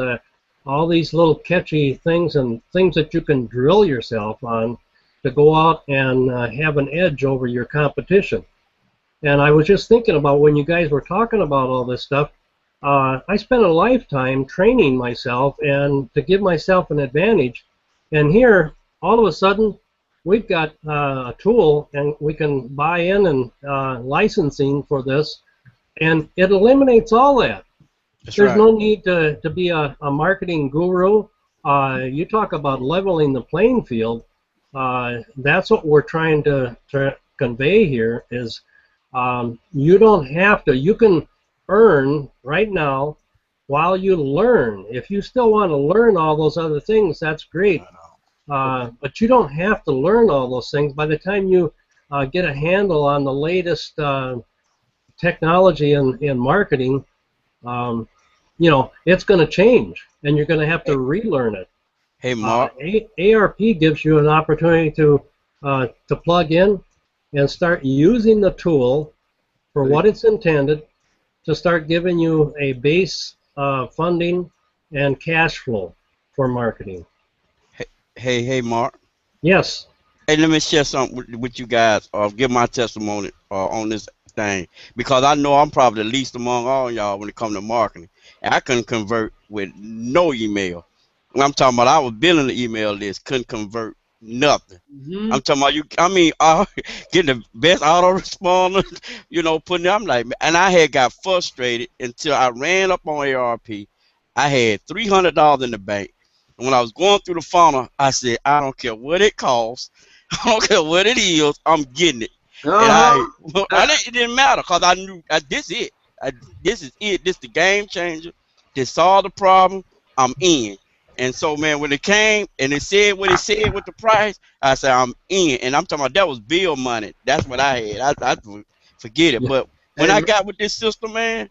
Speaker 5: all these little catchy things and things that you can drill yourself on to go out and have an edge over your competition. And I was just thinking about when you guys were talking about all this stuff, I spent a lifetime training myself and to give myself an advantage. And here, all of a sudden, we've got a tool and we can buy in and licensing for this, and it eliminates all that. There's no need to be a marketing guru. You talk about leveling the playing field. That's what we're trying to convey here is you don't have to. You can earn right now while you learn. If you still want to learn all those other things, that's great. But you don't have to learn all those things. By the time you get a handle on the latest technology in marketing, you know, it's going to change, and you're going to have to relearn it.
Speaker 7: Hey, Mark.
Speaker 5: ARP gives you an opportunity to plug in and start using the tool for what it's intended, to start giving you a base funding and cash flow for marketing.
Speaker 7: Hey, Mark.
Speaker 5: Yes.
Speaker 7: Hey, let me share something with you guys. Give my testimony on this thing, because I know I'm probably the least among all y'all when it comes to marketing. And I couldn't convert with no email. I'm talking about I was building the email list, couldn't convert nothing. I'm talking about you. I mean, getting the best autoresponder, you know, putting it. I'm like, and I had got frustrated until I ran up on ARP. I had $300 in the bank. And when I was going through the funnel, I said, I don't care what it costs. I don't care what it is. I'm getting it. And it didn't matter, because I knew this is it. This is it. This the game changer. This solved the problem. I'm in. And so, man, when it came and it said what it said with the price, I said, I'm in. And I'm talking about that was bill money. That's what I had. I forget it. Yeah. But when I got with this system, man,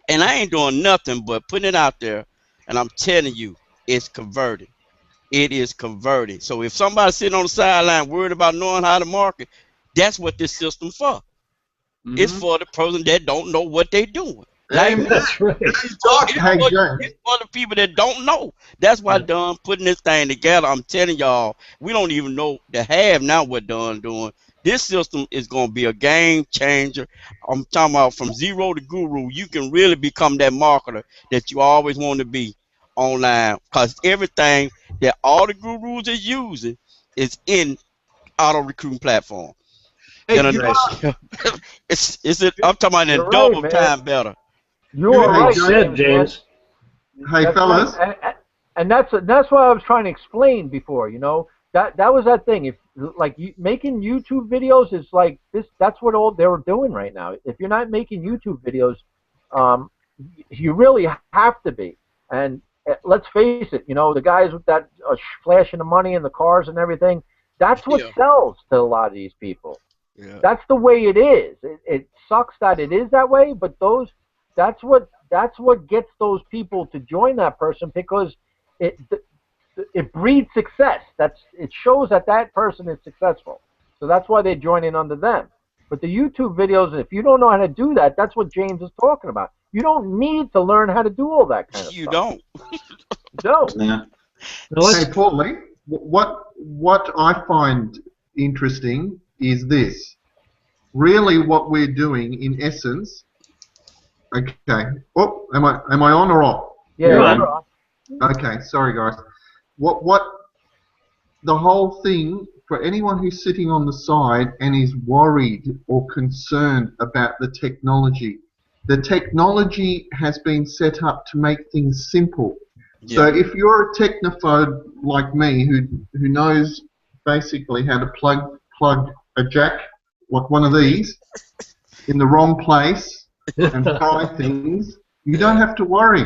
Speaker 7: and I ain't doing nothing but putting it out there, and I'm telling you, it's converting. It is converting. So if somebody's sitting on the sideline worried about knowing how to market, that's what this system's for. It's for the person that don't know what they're doing. Like,
Speaker 5: that's right.
Speaker 7: It's for the people that don't know. That's why Don putting this thing together. I'm telling y'all, we don't even know the half now what Don doing. This system is going to be a game changer. I'm talking about from zero to guru. You can really become that marketer that you always want to be online, because everything that all the gurus are using is in auto recruiting platform.
Speaker 1: Hey,
Speaker 7: I'm talking about in double time better.
Speaker 3: You are right,
Speaker 5: James.
Speaker 4: Hey, fellas.
Speaker 3: Right. And that's what I was trying to explain before. You know, that was that thing. If like making YouTube videos is like this, that's what all they're doing right now. If you're not making YouTube videos, you really have to be. And let's face it, you know, the guys with that flashing the money and the cars and everything, that's what sells to a lot of these people. Yeah. That's the way it is. It sucks that it is that way, but that's what gets those people to join that person, because it breeds success. It shows that person is successful. So that's why they join in under them. But the YouTube videos, if you don't know how to do that, that's what James is talking about. You don't need to learn how to do all that kind of stuff.
Speaker 7: You don't.
Speaker 3: You don't.
Speaker 2: Yeah.
Speaker 4: Hey, Paulie, what I find interesting is this. Really, what we're doing, in essence. Okay. Oh, am I on or off?
Speaker 3: Yeah. You're on.
Speaker 4: Okay. Sorry, guys. What the whole thing for anyone who's sitting on the side and is worried or concerned about the technology. The technology has been set up to make things simple. Yeah. So if you're a technophobe like me, who knows basically how to plug a jack, like one of these, in the wrong place and try things, you don't have to worry,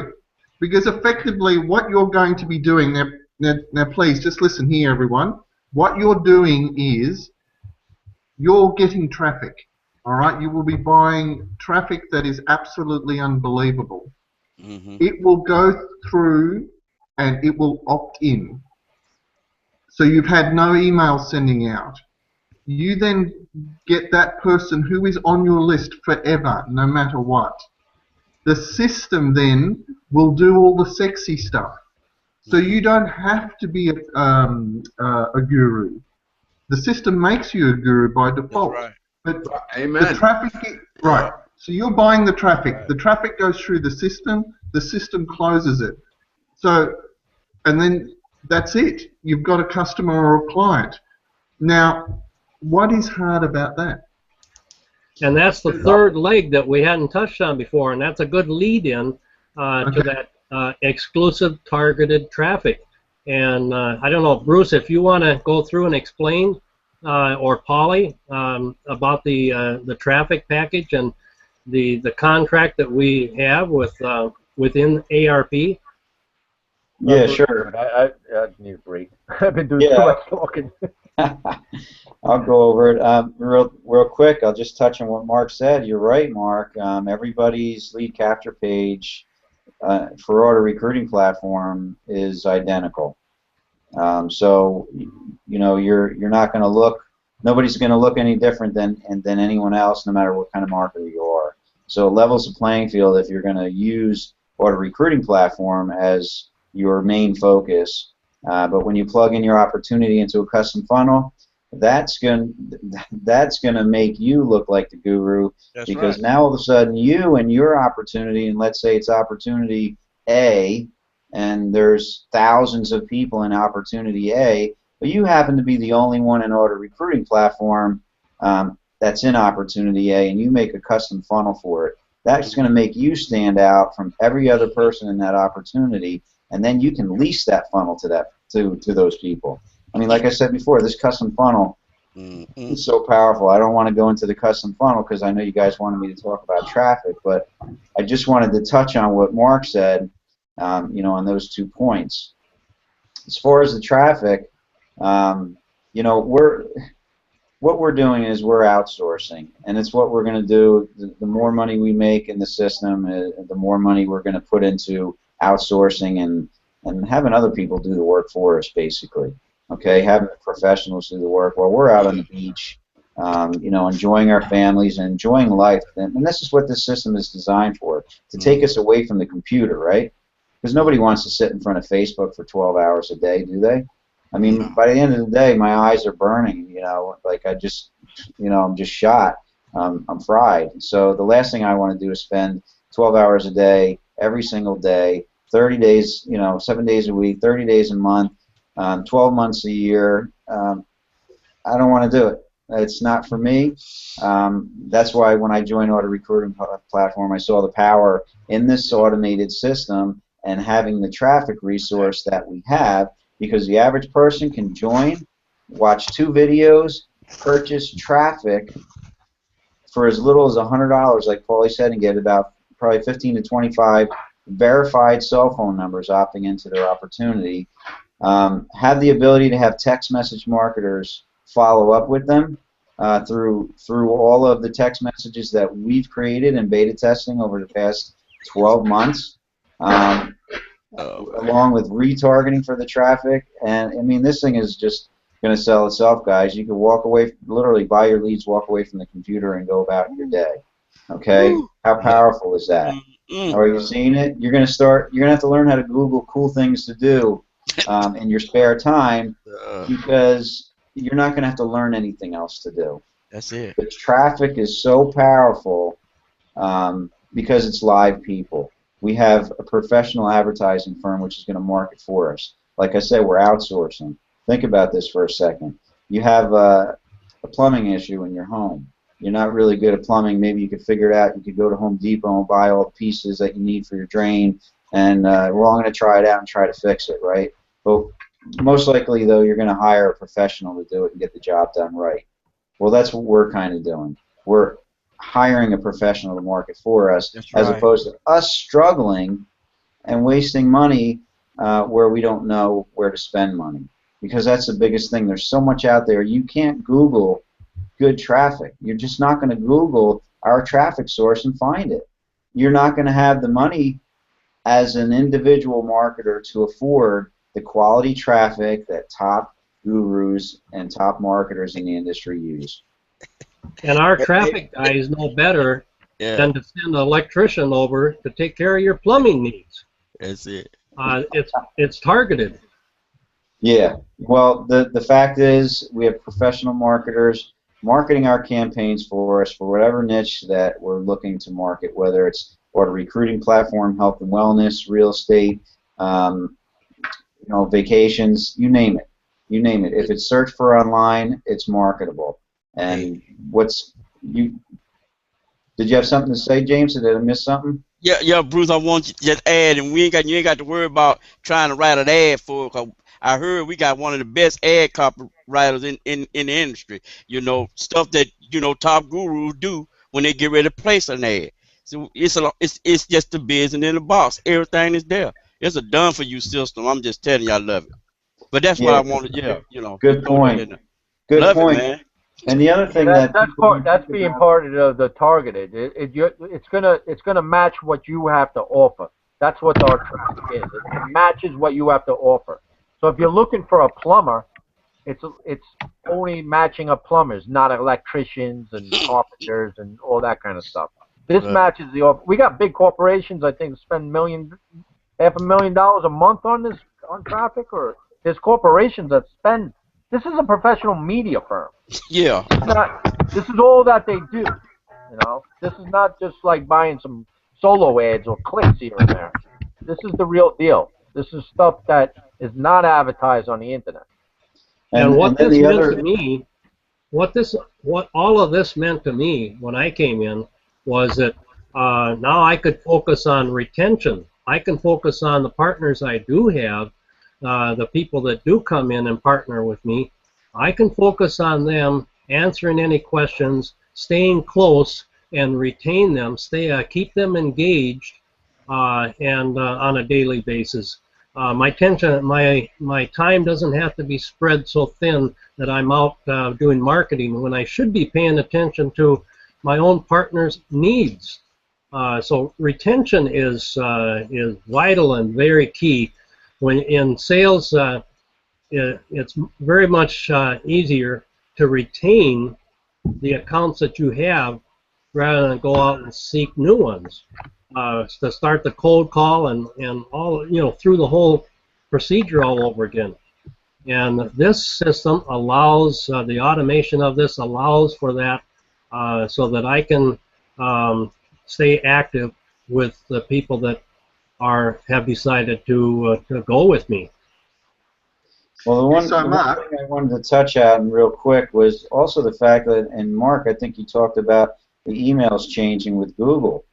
Speaker 4: because effectively what you're going to be doing now please just listen here, everyone. What you're doing is you're getting traffic. All right, you will be buying traffic that is absolutely unbelievable. It will go through and it will opt in. So you've had no email sending out. You then get that person who is on your list forever, no matter what. The system then will do all the sexy stuff. So you don't have to be a guru. The system makes you a guru by default. That's right. But
Speaker 1: Amen.
Speaker 4: The traffic, right? So you're buying the traffic. The traffic goes through the system. The system closes it. So, and then that's it. You've got a customer or a client. Now, what is hard about that?
Speaker 5: And that's the third leg that we hadn't touched on before, and that's a good lead-in to that exclusive targeted traffic. And I don't know, Bruce, if you want to go through and explain, or Polly, about the traffic package and the contract that we have with within ARP.
Speaker 2: Yeah, sure.
Speaker 3: I need a break. I've been doing too much talking.
Speaker 2: I'll go over it real quick. I'll just touch on what Mark said. You're right, Mark. Everybody's lead capture page for Auto Recruiting Platform is identical. So you know you're not going to look. Nobody's going to look any different than anyone else, no matter what kind of marketer you are. So it levels the playing field if you're going to use Auto Recruiting Platform as your main focus. But when you plug in your opportunity into a custom funnel, that's gonna make you look like the guru. That's because right. Now all of a sudden you and your opportunity, and let's say it's opportunity A, and there's thousands of people in opportunity A, but you happen to be the only one in Auto Recruiting Platform that's in opportunity A, and you make a custom funnel for it. That's going to make you stand out from every other person in that opportunity, and then you can lease that funnel to those people. I mean, like I said before, this custom funnel is so powerful. I don't want to go into the custom funnel because I know you guys wanted me to talk about traffic, but I just wanted to touch on what Mark said, you know, on those 2 points. As far as the traffic, you know, what we're doing is we're outsourcing, and it's what we're going to do. The more money we make in the system, the more money we're going to put into outsourcing and having other people do the work for us, basically. Okay, having the professionals do the work while we're out on the beach, you know, enjoying our families and enjoying life. And this is what this system is designed for, to take us away from the computer, right? Because nobody wants to sit in front of Facebook for 12 hours a day, do they? I mean, by the end of the day, my eyes are burning, you know, like I just, you know, I'm just shot. I'm fried. So the last thing I want to do is spend 12 hours a day, every single day, 30 days, you know, 7 days a week, 30 days a month, 12 months a year. I don't want to do it. It's not for me. That's why when I joined Auto Recruiting Platform, I saw the power in this automated system and having the traffic resource that we have, because the average person can join, watch 2 videos, purchase traffic for as little as $100, like Paulie said, and get about probably 15 to 25 verified cell phone numbers opting into their opportunity. Have the ability to have text message marketers follow up with them through all of the text messages that we've created in beta testing over the past 12 months, along with retargeting for the traffic. And I mean, this thing is just going to sell itself, guys. You can walk away, literally buy your leads, walk away from the computer, and go about your day. Okay, how powerful is that? Are you seeing it? You're going to have to learn how to Google cool things to do in your spare time, because you're not going to have to learn anything else to do.
Speaker 7: That's it.
Speaker 2: The traffic is so powerful because it's live people. We have a professional advertising firm which is going to market for us. Like I said, we're outsourcing. Think about this for a second. You have a plumbing issue in your home. You're not really good at plumbing. Maybe you could figure it out. You could go to Home Depot and buy all the pieces that you need for your drain, and we're all going to try it out and try to fix it, right? But most likely, though, you're going to hire a professional to do it and get the job done right. Well, that's what we're kind of doing. We're hiring a professional to market for us, as opposed to us struggling and wasting money where we don't know where to spend money. Because that's the biggest thing. There's so much out there. You can't Google good traffic. You're just not going to Google our traffic source and find it. You're not going to have the money as an individual marketer to afford the quality traffic that top gurus and top marketers in the industry use. And
Speaker 5: our traffic guys know better than to send an electrician over to take care of your plumbing needs.
Speaker 7: That's it.
Speaker 5: It's targeted.
Speaker 2: Yeah. Well, the fact is, we have professional marketers marketing our campaigns for us for whatever niche that we're looking to market, whether it's Auto Recruiting Platform, health and wellness, real estate, you know, vacations, you name it. You name it. If it's searched for online, it's marketable. And did you have something to say, James? Did I miss something?
Speaker 7: Yeah, Bruce. I want you to just add, and you ain't got to worry about trying to write an ad for it. 'Cause I heard we got one of the best ad copywriters in the industry. You know, stuff that top gurus do when they get ready to place an ad. So it's just the business in the box. Everything is there. It's a done for you system. I'm just telling you, I love it. But that's what I wanted. Yeah, you know.
Speaker 2: Good point. Good
Speaker 7: love
Speaker 2: point.
Speaker 7: it, man.
Speaker 2: And the other thing
Speaker 3: that's being part of the targeted. It's gonna match what you have to offer. That's what our traffic is. It matches what you have to offer. So if you're looking for a plumber, it's only matching up plumbers, not electricians and carpenters and all that kind of stuff. This matches the offer. We got big corporations, I think, spend $500,000 a month on traffic, or there's corporations that spend. This is a professional media firm.
Speaker 7: Yeah.
Speaker 3: This is all that they do. You know, this is not just like buying some solo ads or clicks here and there. This is the real deal. This is stuff that is not advertised on the internet.
Speaker 5: And what this meant to me, what all of this meant to me when I came in was that now I could focus on retention. I can focus on the partners I do have, the people that do come in and partner with me. I can focus on them, answering any questions, staying close, and retain them. Keep them engaged, and on a daily basis. My time doesn't have to be spread so thin that I'm out doing marketing when I should be paying attention to my own partner's needs. So retention is vital and very key. When in sales, it's very much easier to retain the accounts that you have rather than go out and seek new ones. To start the cold call and all, through the whole procedure all over again. And this system allows, the automation of this allows for that, so that I can stay active with the people that have decided to go with me.
Speaker 2: Well, the one thing I wanted to touch on real quick was also the fact that, and Mark, I think you talked about the emails changing with Google,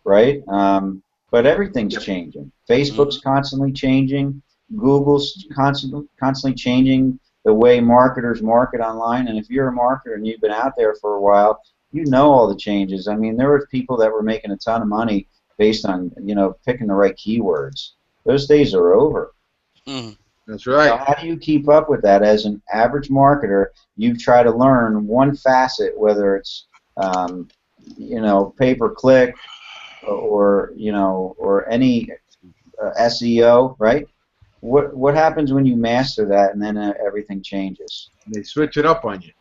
Speaker 2: right? But everything's changing. Facebook's constantly changing. Google's constantly changing the way marketers market online. And if you're a marketer and you've been out there for a while, you know all the changes. I mean, there were people that were making a ton of money based on, picking the right keywords. Those days are over.
Speaker 1: That's right.
Speaker 2: So how do you keep up with that as an average marketer? You try to learn one facet, whether it's pay-per-click or any SEO, right? What happens when you master that and then everything changes?
Speaker 1: They switch it up on you,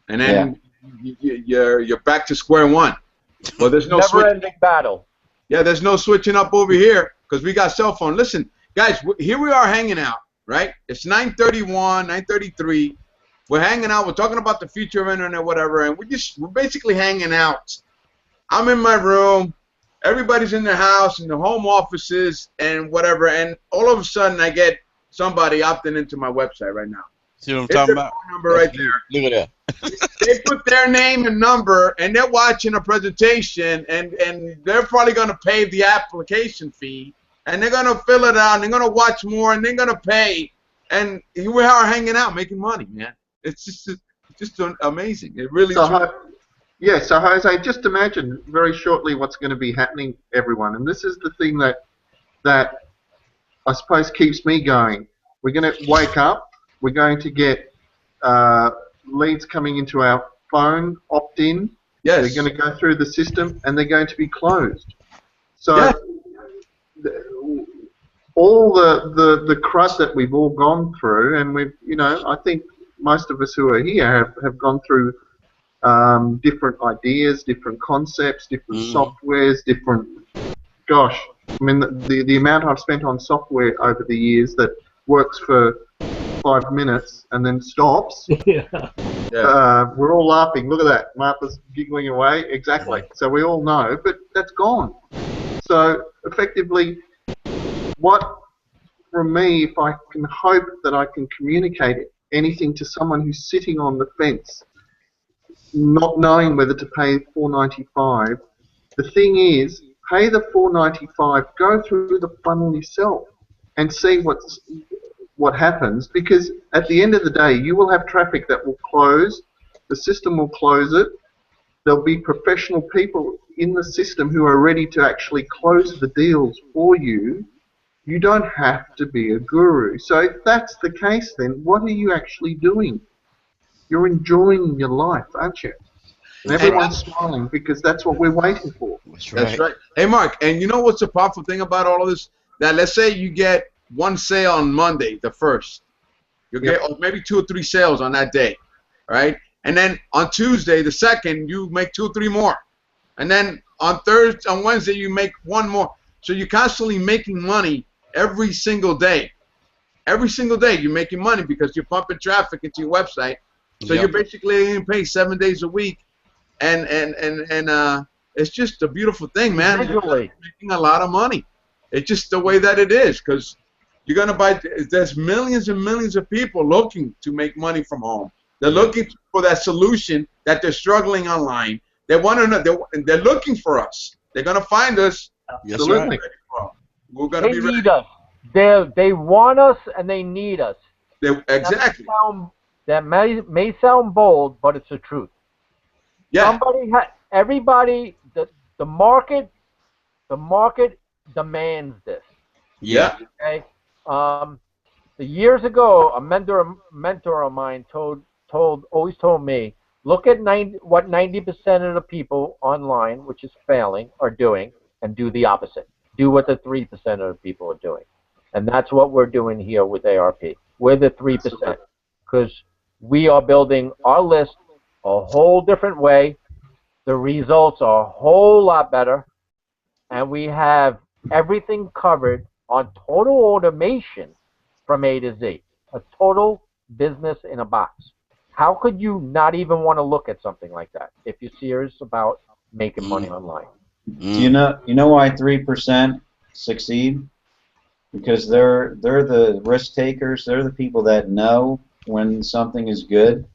Speaker 1: and then you're back to square one. Well, there's no
Speaker 3: never-ending battle.
Speaker 1: Yeah, there's no switching up over here because we got cell phone. Listen, guys, here we are hanging out, right? It's 9:31, 9:33. We're hanging out. We're talking about the future of internet, whatever, and we're basically hanging out. I'm in my room. Everybody's in their house, in their home offices, and whatever. And all of a sudden, I get somebody opting into my website right now.
Speaker 7: See what I'm talking about?
Speaker 1: Phone number right there.
Speaker 7: Look at
Speaker 1: that. They put their name and number, and they're watching a presentation, and they're probably going to pay the application fee, and they're going to fill it out, and they're going to watch more, and they're going to pay. And here we are hanging out, making money, man. It's just amazing. It really is.
Speaker 4: Yeah, so Jose, just imagine very shortly what's going to be happening, everyone. And this is the thing that I suppose keeps me going. We're going to wake up. We're going to get leads coming into our phone, opt-in.
Speaker 1: Yes.
Speaker 4: They're going to go through the system, and they're going to be closed. So all the crud that we've all gone through, and we've, I think most of us who are here have gone through different ideas, different concepts, different softwares, different. Gosh, I mean, the amount I've spent on software over the years that works for 5 minutes and then stops. We're all laughing. Look at that. Martha's giggling away. Exactly. So we all know, but that's gone. So effectively, what from me, if I can hope that I can communicate anything to someone who's sitting on the fence, not knowing whether to pay $4.95, the thing is, pay the $4.95, go through the funnel yourself, and see what happens. Because at the end of the day, you will have traffic that will close. The system will close it. There'll be professional people in the system who are ready to actually close the deals for you. You don't have to be a guru. So if that's the case, then what are you actually doing? you're enjoying your life, aren't you? And everyone's smiling because that's what we're waiting for.
Speaker 1: That's right. Hey, Mark, and you know what's the powerful thing about all of this? That let's say you get one sale on Monday, the 1st. You'll get maybe 2 or 3 sales on that day, right? And then on Tuesday, the 2nd, you make 2 or 3 more. And then on Wednesday, you make 1 more. So you're constantly making money every single day. Every single day you're making money because you're pumping traffic into your website. So you're basically getting paid 7 days a week. And it's just a beautiful thing, man.
Speaker 3: Visually.
Speaker 1: You're making a lot of money. It's just the way that it is, because you're gonna buy. There's millions and millions of people looking to make money from home. They're looking for that solution that they're struggling online. They want to know. They're looking for us. They're gonna find us.
Speaker 7: Yes,
Speaker 1: to
Speaker 7: right.
Speaker 1: look for. We're gonna be ready.
Speaker 3: Need us. They want us and they need us.
Speaker 1: Exactly.
Speaker 3: That may sound bold, but it's the truth.
Speaker 1: Yeah.
Speaker 3: Everybody, the market demands this.
Speaker 1: Yeah.
Speaker 3: Okay. Years ago, a mentor of mine always told me, look at what 90% of the people online, which is failing, are doing, and do the opposite. Do what the 3% of the people are doing, and that's what we're doing here with ARP. We're the 3% because we are building our list a whole different way. The results are a whole lot better, and we have everything covered on total automation from A to Z. A total business in a box. How could you not even want to look at something like that if you're serious about making money online?
Speaker 2: Do you know why 3% succeed? Because they're the risk takers. They're the people that know when something is good.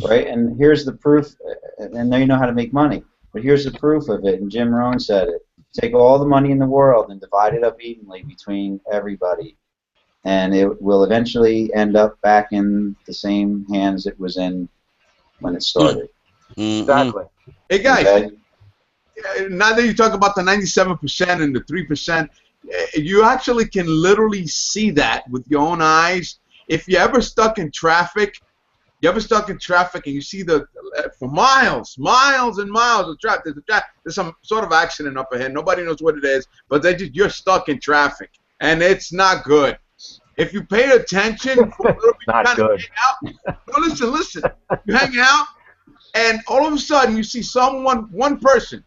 Speaker 2: Right, and here's the proof, and they know how to make money. But here's the proof of it, and Jim Rohn said it. Take all the money in the world and divide it up evenly between everybody, and it will eventually end up back in the same hands it was in when it started.
Speaker 3: Exactly.
Speaker 1: Hey, guys, now that you talk about the 97% and the 3%, you actually can literally see that with your own eyes. If you're ever stuck in traffic, and you see for miles and miles of traffic, there's some sort of accident up ahead. Nobody knows what it is, but you're stuck in traffic, and it's not good. If you pay attention for a little bit,
Speaker 3: not
Speaker 1: you kind
Speaker 3: good.
Speaker 1: of hang out. No, listen. You hang out, and all of a sudden you see one person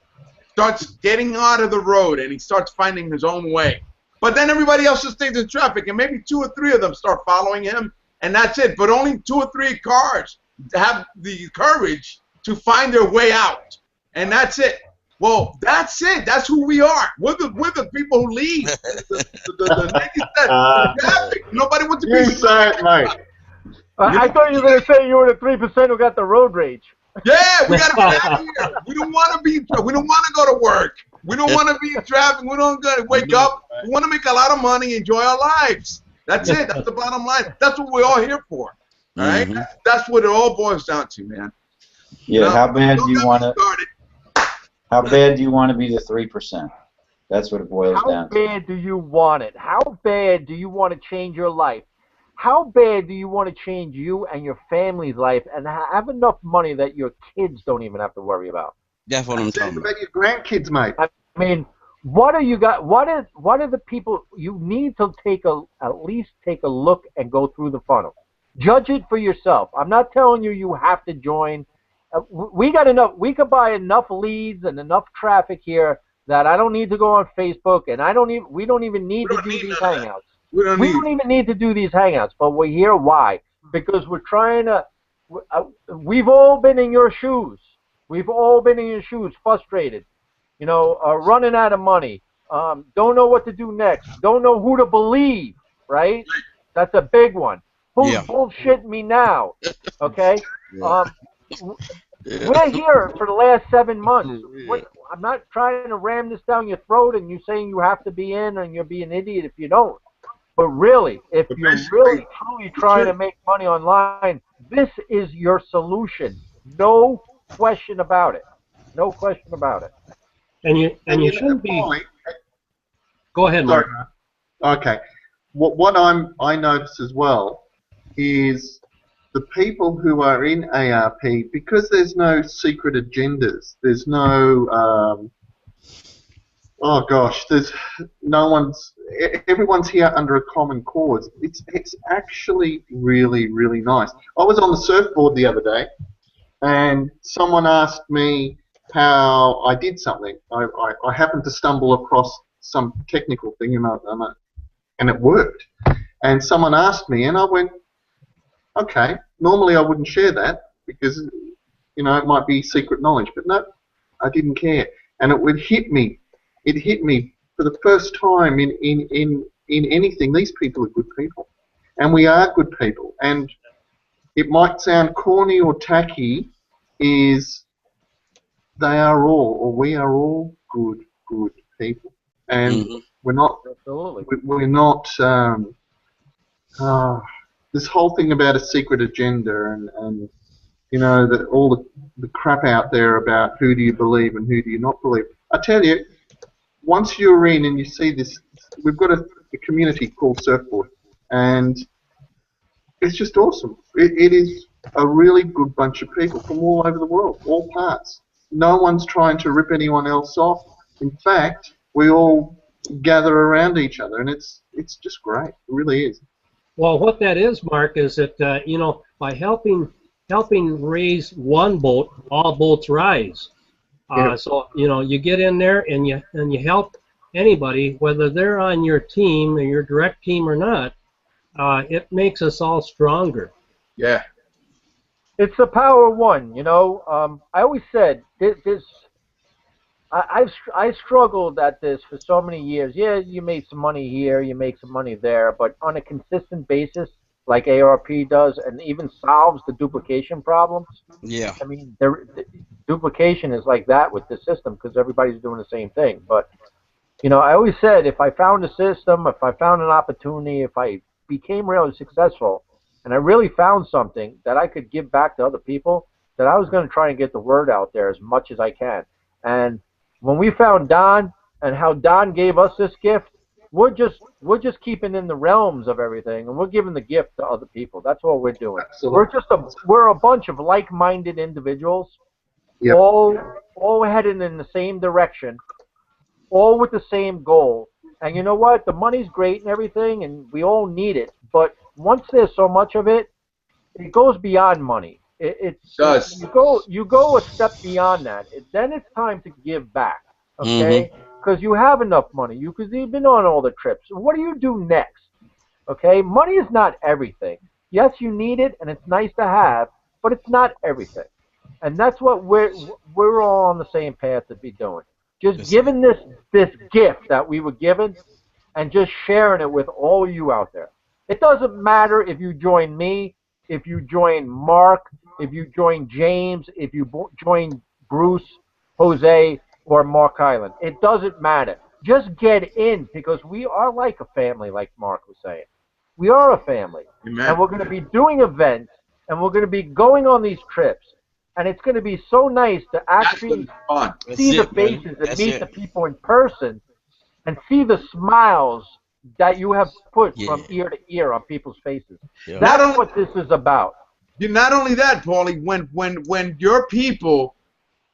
Speaker 1: starts getting out of the road, and he starts finding his own way. But then everybody else just stays in traffic, and maybe 2 or 3 of them start following him. And that's it. But only 2 or 3 cars have the courage to find their way out. And that's it. Well, that's it. That's who we are. We're the people who lead. The traffic. Nobody wants to be.
Speaker 4: You say it, mate.
Speaker 3: I thought you were going to say you were the 3% who got the road rage.
Speaker 1: Yeah, we got to get out of here. We don't want to go to work. We don't want to be in traffic. We don't want to wake up. We want to make a lot of money, enjoy our lives. That's it. That's the bottom line. That's what we're all here for. All right? That's what it all boils down to, man.
Speaker 2: Yeah. How bad do you want to? How bad do you want to be the 3%? That's what it boils down to.
Speaker 3: How bad do you want it? How bad do you want to change your life? How bad do you want to change you and your family's life and have enough money that your kids don't even have to worry about?
Speaker 7: That's what I'm talking about.
Speaker 4: About your grandkids, mate.
Speaker 3: I mean, what are you got? What are the people you need to at least take a look and go through the funnel? Judge it for yourself. I'm not telling you have to join. We got enough. We could buy enough leads and enough traffic here that I don't need to go on Facebook, and we don't even need to do these hangouts. We don't even need to do these hangouts, but we're here. Why? Because we're trying to. We've all been in your shoes. We've all been in your shoes, frustrated. Running out of money, don't know what to do next, don't know who to believe, right? That's a big one. Who's bullshitting me now? Okay? We're here for the last 7 months. I'm not trying to ram this down your throat and you saying you have to be in and you'll be an idiot if you don't. But really, if you're really, truly trying to make money online, this is your solution. No question about it. No question about it.
Speaker 5: And you shouldn't be. Go ahead, Mark.
Speaker 4: Okay. What I notice as well is the people who are in ARP, because there's no secret agendas, there's no oh gosh, there's no one's, everyone's here under a common cause. It's actually really, really nice. I was on the surfboard the other day, and someone asked me how I did something. I happened to stumble across some technical thing, and it worked. And someone asked me, and I went, okay, normally I wouldn't share that because, you know, it might be secret knowledge, but no, I didn't care. And it would hit me. It hit me for the first time in anything. These people are good people, and we are good people. And it might sound corny or tacky, is they are all, or we are all good people, and we're not.
Speaker 3: Absolutely.
Speaker 4: We're not. This whole thing about a secret agenda and you know, all the crap out there about who do you believe and who do you not believe. I tell you, once you're in and you see this, we've got a community called Surfboard, and it's just awesome. It is a really good bunch of people from all over the world, all parts. No one's trying to rip anyone else off. In fact, we all gather around each other, and it's just great. It really is.
Speaker 5: Well, what that is, Mark, is that you know, by helping raise one boat, all boats rise. So you know, you get in there and you help anybody, whether they're on your team or your direct team or not. It makes us all stronger.
Speaker 1: Yeah.
Speaker 3: It's the power of one, you know. I always said I struggled at this for so many years. Yeah, you made some money here, you make some money there, but on a consistent basis, like ARP does, and even solves the duplication problems.
Speaker 7: Yeah.
Speaker 3: I mean, the duplication is like that with the system because everybody's doing the same thing. But, you know, I always said if I found a system, if I found an opportunity, if I became really successful, and I really found something that I could give back to other people, that I was going to try and get the word out there as much as I can. And when we found Don and how Don gave us this gift, we're just keeping in the realms of everything, and we're giving the gift to other people. That's what we're doing.
Speaker 4: Absolutely.
Speaker 3: We're a bunch of like-minded individuals,
Speaker 4: Yep.
Speaker 3: all headed in the same direction, all with the same goal. And you know what? The money's great and everything, and we all need it. But once there's so much of it, it goes beyond money. It does. You go a step beyond that. Then it's time to give back. Okay. Because you have enough money. You've been on all the trips. What do you do next? Okay? Money is not everything. Yes, you need it, and it's nice to have, but it's not everything. And that's what we're all on the same path to be doing. Just giving this gift that we were given and just sharing it with all you out there. It doesn't matter if you join me, if you join Mark, if you join James, if you join Bruce, Jose, or Mark Island. It doesn't matter. Just get in, because we are like a family, like Mark was saying. We are a family. Amen. And we're going to be doing events, and we're going to be going on these trips. And it's going to be so nice to actually see the faces and meet the people in person and see the smiles that you have put from ear to ear on people's faces. Yeah. That's what this is about.
Speaker 1: Not only that, Paulie, when your people,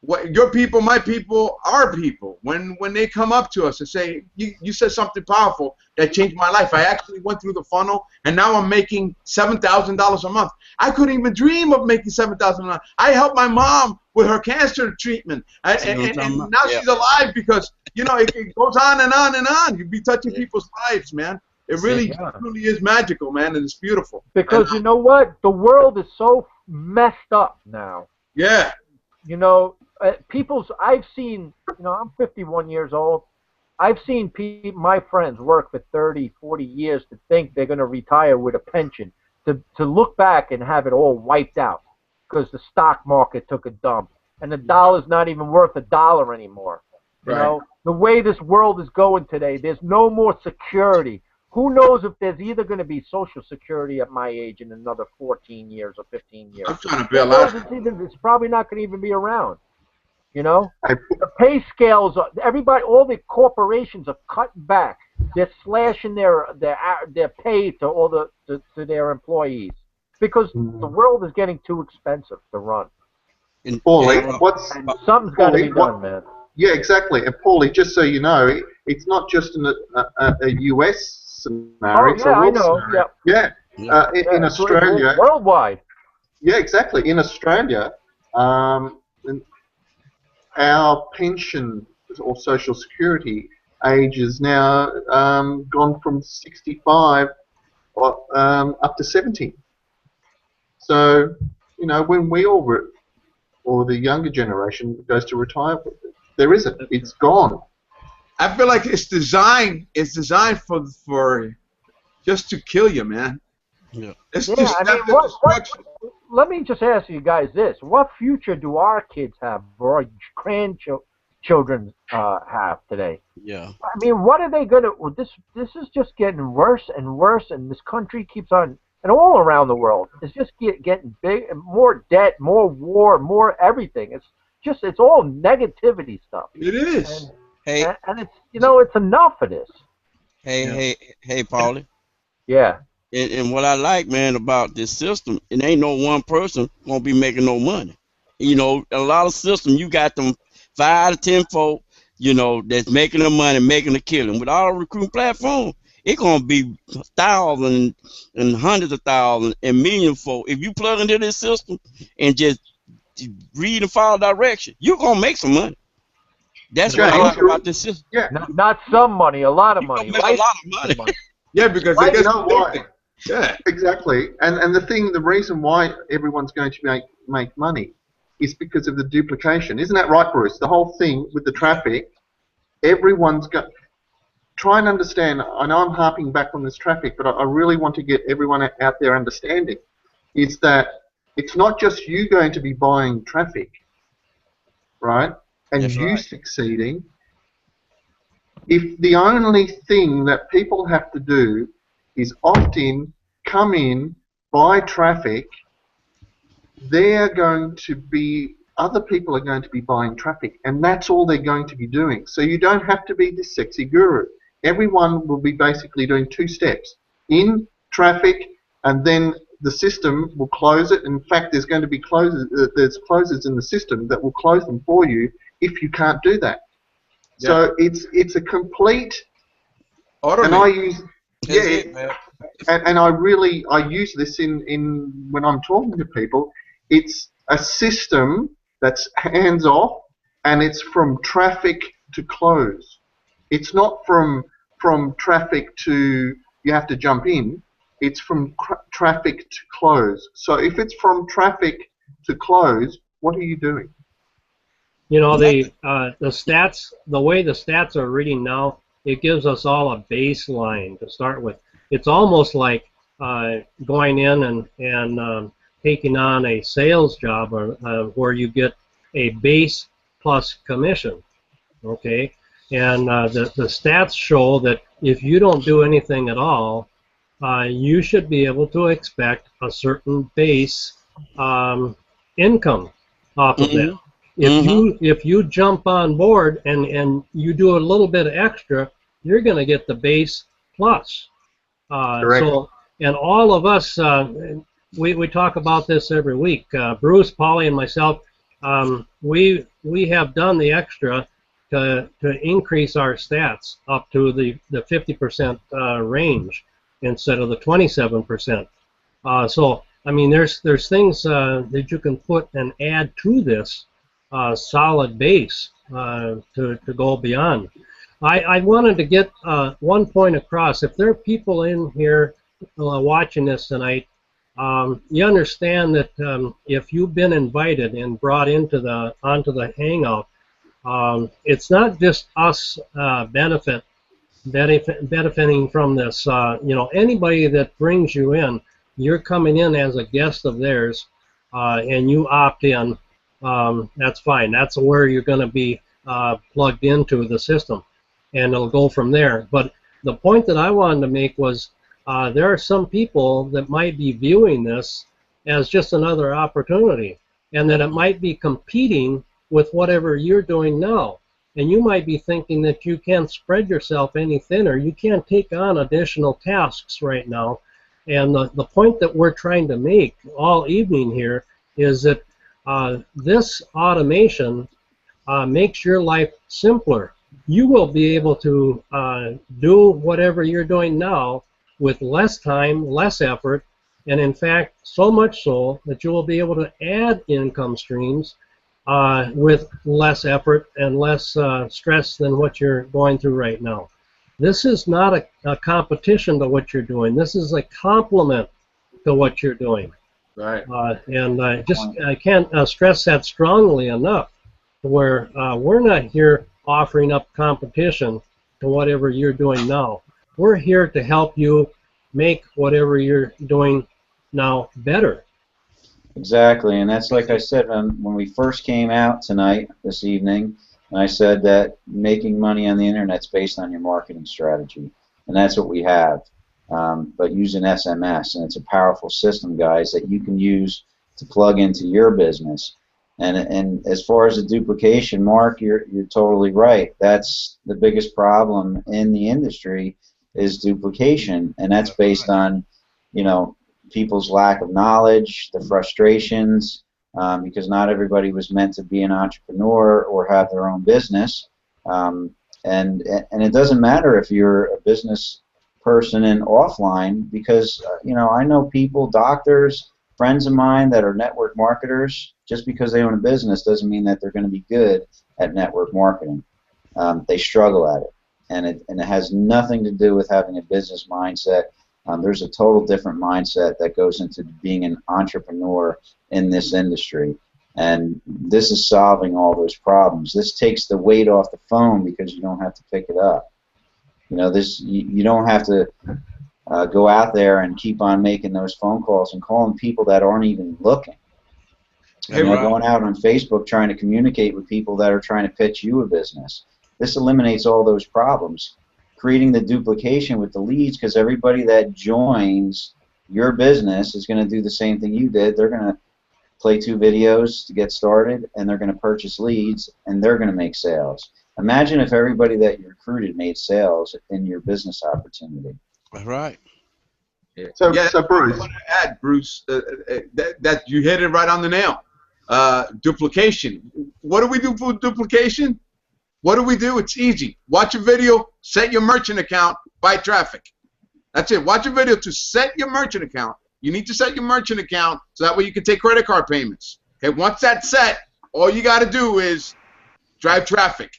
Speaker 1: my people, our people, when they come up to us and say, you said something powerful that changed my life. I actually went through the funnel, and now I'm making $7,000 a month. I couldn't even dream of making $7,000 a month. I helped my mom with her cancer treatment, and now she's alive because, you know, it goes on and on and on. You'd be touching people's lives, man. It really is magical, man, and it's beautiful.
Speaker 3: Because you know what? The world is so messed up now.
Speaker 1: Yeah.
Speaker 3: You know, I've seen, you know, I'm 51 years old. I've seen my friends work for 30, 40 years to think they're going to retire with a pension, to look back and have it all wiped out because the stock market took a dump and the dollar's not even worth $1 anymore. You know, the way this world is going today, there's no more security. Who knows if there's either going to be Social Security at my age in another 14 years or 15 years.
Speaker 1: I'm trying to bail out.
Speaker 3: It's probably not going to even be around. You know, the pay scales, everybody, all the corporations are cutting back. They're slashing their pay to to their employees. because the world is getting too expensive to run.
Speaker 4: Paulie,
Speaker 3: And something's got to be done, man.
Speaker 4: Yeah, exactly. And Paulie, just so you know, it's not just a US scenario.
Speaker 3: Oh, yeah, I know.
Speaker 4: Yeah. In Australia.
Speaker 3: Worldwide.
Speaker 4: Yeah, exactly. In Australia, our pension or social security age is now gone from 65 up to 70. So, you know, when we all or the younger generation goes to retire, there isn't. It's gone.
Speaker 1: I feel like it's designed for just to kill you, man.
Speaker 3: Yeah. Let me just ask you guys this: what future do our kids have, or our grandchildren have today?
Speaker 7: Yeah.
Speaker 3: I mean, what are they gonna? This is just getting worse and worse, and this country keeps on, and all around the world, it's just getting big, and more debt, more war, more everything. It's all negativity stuff.
Speaker 1: It is.
Speaker 3: And it's it's enough of this.
Speaker 7: Hey, Paulie.
Speaker 3: Yeah.
Speaker 7: And what I like, man, about this system, it ain't no one person gonna be making no money. You know, a lot of systems, you got them 5 to 10 folk, you know, that's making the money, making the killing. With our recruiting platform, it's gonna be thousands and hundreds of thousands and millions folk. If you plug into this system and just read and follow direction, you're gonna make some money. That's what I like about this system.
Speaker 4: Yeah.
Speaker 3: Not some money, a lot of money.
Speaker 7: Make a lot of money.
Speaker 1: Yeah, because they get addicted. Yeah.
Speaker 4: Exactly. And the reason why everyone's going to make money is because of the duplication. Isn't that right, Bruce? The whole thing with the traffic, everyone's got... Try and understand, I know I'm harping back on this traffic, but I really want to get everyone out there understanding, is that it's not just you going to be buying traffic, right? And
Speaker 7: That's
Speaker 4: you
Speaker 7: right.
Speaker 4: succeeding. If the only thing that people have to do is opt in, come in, buy traffic, other people are going to be buying traffic, and that's all they're going to be doing. So you don't have to be this sexy guru. Everyone will be basically doing 2 steps: in traffic, and then the system will close it. In fact, there's going to be there's closers in the system that will close them for you if you can't do that. Yeah. So it's a complete.
Speaker 1: Automate.
Speaker 4: And I use and I use this in when I'm talking to people. It's a system that's hands off, and it's from traffic to close. It's not from traffic to you have to jump in. It's from traffic to close. So if it's from traffic to close, what are you doing?
Speaker 5: You know, the stats, the way the stats are reading now, it gives us all a baseline to start with. It's almost like going in and taking on a sales job where you get a base plus commission, okay? And the stats show that if you don't do anything at all, you should be able to expect a certain base income off of that. If you jump on board and you do a little bit extra, you're going to get the base plus. So, and all of us, we talk about this every week. Bruce, Polly, and myself, we have done the extra to increase our stats up to the 50% range instead of the 27%. So, I mean, there's things that you can put and add to this solid base to go beyond. I wanted to get one point across. If there are people in here watching this tonight, you understand that if you've been invited and brought onto the Hangout, it's not just us benefiting from this. You know, anybody that brings you in, you're coming in as a guest of theirs, and you opt in. That's fine. That's where you're going to be plugged into the system, and it'll go from there. But the point that I wanted to make was there are some people that might be viewing this as just another opportunity, and that it might be competing with whatever you're doing now. And you might be thinking that you can't spread yourself any thinner. You can't take on additional tasks right now. And the point that we're trying to make all evening here is that this automation makes your life simpler. You will be able to do whatever you're doing now with less time, less effort, and in fact, so much so that you will be able to add income streams with less effort and less stress than what you're going through right now. This is not a competition to what you're doing. This is a complement to what you're doing.
Speaker 1: Right.
Speaker 5: And I can't stress that strongly enough, where we're not here offering up competition to whatever you're doing now. We're here to help you make whatever you're doing now better.
Speaker 2: Exactly, and that's like I said when we first came out tonight, this evening, I said that making money on the internet's based on your marketing strategy, and that's what we have. But using SMS, and it's a powerful system, guys, that you can use to plug into your business. And as far as the duplication, Mark, you're totally right. That's the biggest problem in the industry is duplication, and that's based on, you know, people's lack of knowledge, the frustrations, because not everybody was meant to be an entrepreneur or have their own business. And it doesn't matter if you're a business person in offline, because you know, I know people, doctors, friends of mine that are network marketers. Just because they own a business doesn't mean that they're going to be good at network marketing. They struggle at it, and it has nothing to do with having a business mindset. There's a total different mindset that goes into being an entrepreneur in this industry, and this is solving all those problems. This takes the weight off the phone because you don't have to pick it up. You know, this you don't have to go out there and keep on making those phone calls and calling people that aren't even looking. You know, going out on Facebook trying to communicate with people that are trying to pitch you a business. This eliminates all those problems. Creating the duplication with the leads, because everybody that joins your business is going to do the same thing you did. They're going to play 2 videos to get started, and they're going to purchase leads, and they're going to make sales. Imagine if everybody that you recruited made sales in your business opportunity.
Speaker 7: Right.
Speaker 4: So,
Speaker 1: yeah,
Speaker 4: so Bruce.
Speaker 1: I want to add, Bruce, that you hit it right on the nail. Duplication. What do we do for duplication? What do we do? It's easy. Watch a video, set your merchant account, buy traffic. That's it. Watch a video to set your merchant account. You need to set your merchant account so that way you can take credit card payments. Okay, once that's set, all you got to do is drive traffic.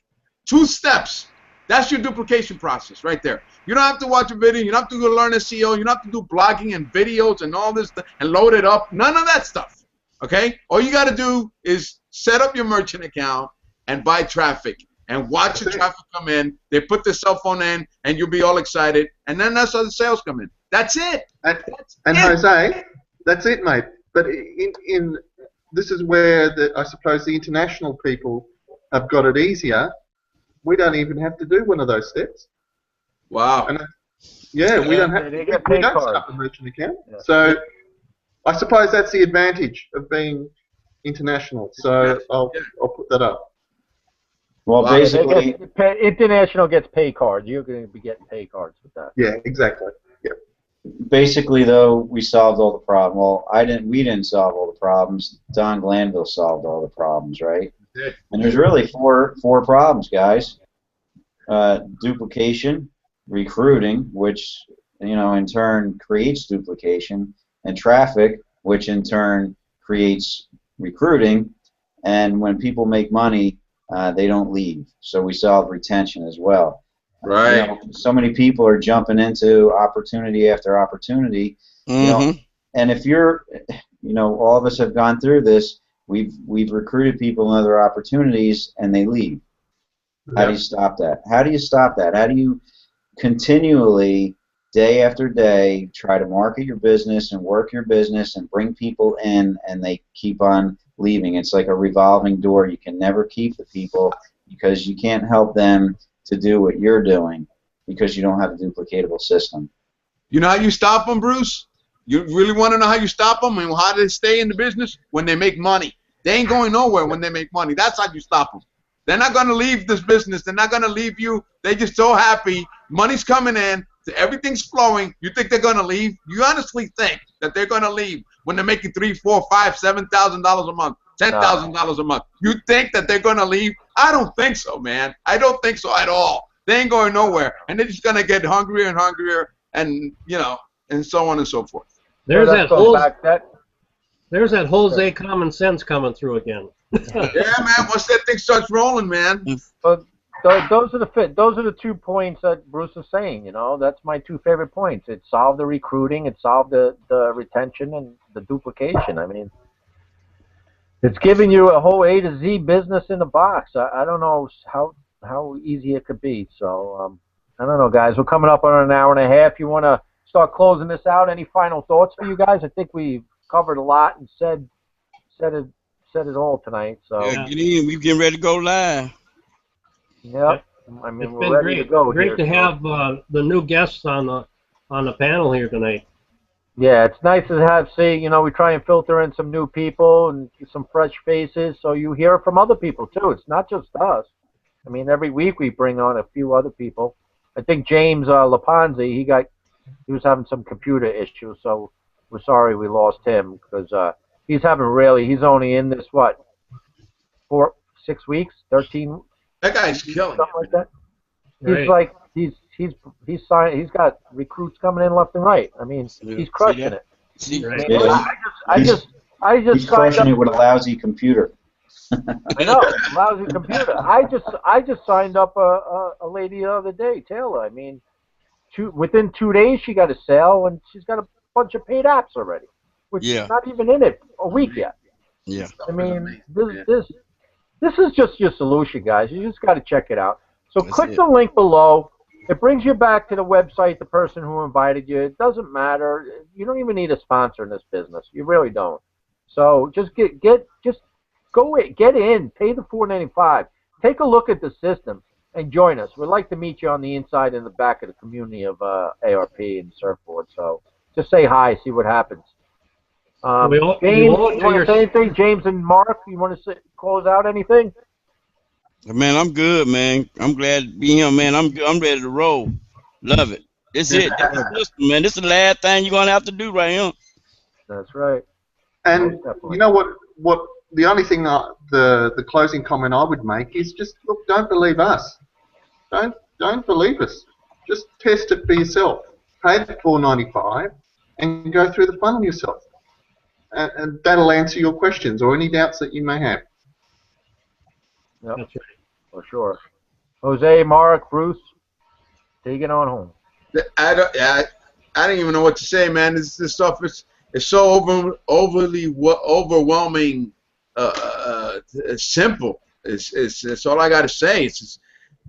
Speaker 1: 2 steps. That's your duplication process right there. You don't have to watch a video. You don't have to go learn SEO. You don't have to do blogging and videos and all this and load it up. None of that stuff. Okay? All you got to do is set up your merchant account and buy traffic and watch the traffic come in. They put the cell phone in, and you'll be all excited. And then that's how the sales come in. That's it.
Speaker 4: And Jose, that's it, mate. But this is where I suppose the international people have got it easier. We don't even have to do one of those steps.
Speaker 1: Wow.
Speaker 4: And yeah, we don't have.
Speaker 3: They
Speaker 4: We
Speaker 3: get
Speaker 4: don't
Speaker 3: pay
Speaker 4: set
Speaker 3: cards.
Speaker 4: up a merchant account.
Speaker 3: Yeah.
Speaker 4: So I suppose that's the advantage of being international. So I'll put that up.
Speaker 2: Well,
Speaker 1: Wow.
Speaker 2: basically,
Speaker 3: International gets pay cards. You're going to be getting pay cards with that.
Speaker 4: Yeah, exactly. Yeah.
Speaker 2: basically though, we solved all the problems. Well, we didn't solve all the problems. Don Glanville solved all the problems, right? And there's really four problems, guys. Duplication, recruiting, which in turn creates duplication, and traffic, which in turn creates recruiting. And when people make money, they don't leave. So we solve retention as well.
Speaker 1: Right.
Speaker 2: So many people are jumping into opportunity after opportunity.
Speaker 7: Mm-hmm.
Speaker 2: And if you're, all of us have gone through this. We've recruited people in other opportunities, and they leave. How do you stop that? How do you stop that? How do you continually, day after day, try to market your business and work your business and bring people in, and they keep on leaving? It's like a revolving door. You can never keep the people because you can't help them to do what you're doing because you don't have a duplicatable system.
Speaker 1: You know how you stop them, Bruce? You really want to know how you stop them and how they stay in the business? When they make money. They ain't going nowhere when they make money. That's how you stop them. They're not going to leave this business. They're not going to leave you. They're just so happy. Money's coming in. everything's flowing. You think they're gonna leave? You honestly think that they're gonna leave when they're making $3,000, $4,000, $5,000, $7,000 a month, $10,000 a month? You think that they're gonna leave? I don't think so, man. I don't think so at all. They ain't going nowhere, and they're just gonna get hungrier and hungrier, and and so on and so forth.
Speaker 5: There's that Jose common sense coming through again.
Speaker 1: Yeah, man. Once that thing starts rolling, man.
Speaker 3: But those are the 2 points that Bruce is saying. That's my 2 favorite points. It solved the recruiting, it solved the retention and the duplication. I mean, it's giving you a whole A to Z business in the box. I don't know how easy it could be. So I don't know, guys. We're coming up on an hour and a half. You want to start closing this out? Any final thoughts for you guys? I think we've covered a lot and said it all tonight. So
Speaker 7: yeah, get in. We're getting ready to go live.
Speaker 3: Yep. I mean,
Speaker 5: we're ready to go. Great to have the new guests on the panel here tonight.
Speaker 3: Yeah, it's nice to see, we try and filter in some new people and some fresh faces, so you hear from other people too. It's not just us. I mean, every week we bring on a few other people. I think James Laponzi, he was having some computer issues, so we're sorry we lost him, because he's only in this, 6 weeks, 13.
Speaker 1: That guy's killing
Speaker 3: something like that. He's like he's signed. He's got recruits coming in left and right. I mean, he's crushing it.
Speaker 2: He's crushing it with a lousy computer.
Speaker 3: I know, lousy computer. I just signed up a lady the other day, Taylor. I mean, within 2 days she got a sale, and she's got a bunch of paid apps already, which is not even in it a week yet.
Speaker 7: Yeah.
Speaker 3: I mean, this is just your solution, guys. You just got to check it out. So click the link below. It brings you back to the website, the person who invited you. It doesn't matter. You don't even need a sponsor in this business. You really don't. So just get in, pay the $4.95. Take a look at the system and join us. We'd like to meet you on the inside and the back of the community of ARP and Surfboard. So just say hi, see what happens. James, you want to say anything? James and Mark, you want to close out anything?
Speaker 7: Man, I'm good, man. I'm glad to be here, man. I'm ready to roll. Love it. That's it. That's the system, man. This is the last thing you're gonna have to do right here.
Speaker 3: That's right.
Speaker 4: And you know what? The only thing the closing comment I would make is just look. Don't believe us. Don't believe us. Just test it for yourself. Pay the $4.95 and go through the funnel yourself. And that'll answer your questions or any doubts that you may have.
Speaker 3: Yep. That's right. For sure. Jose, Mark, Bruce, take it on home.
Speaker 1: I don't even know what to say, man. This stuff is so overly overwhelming. Simple. It's all I got to say. It's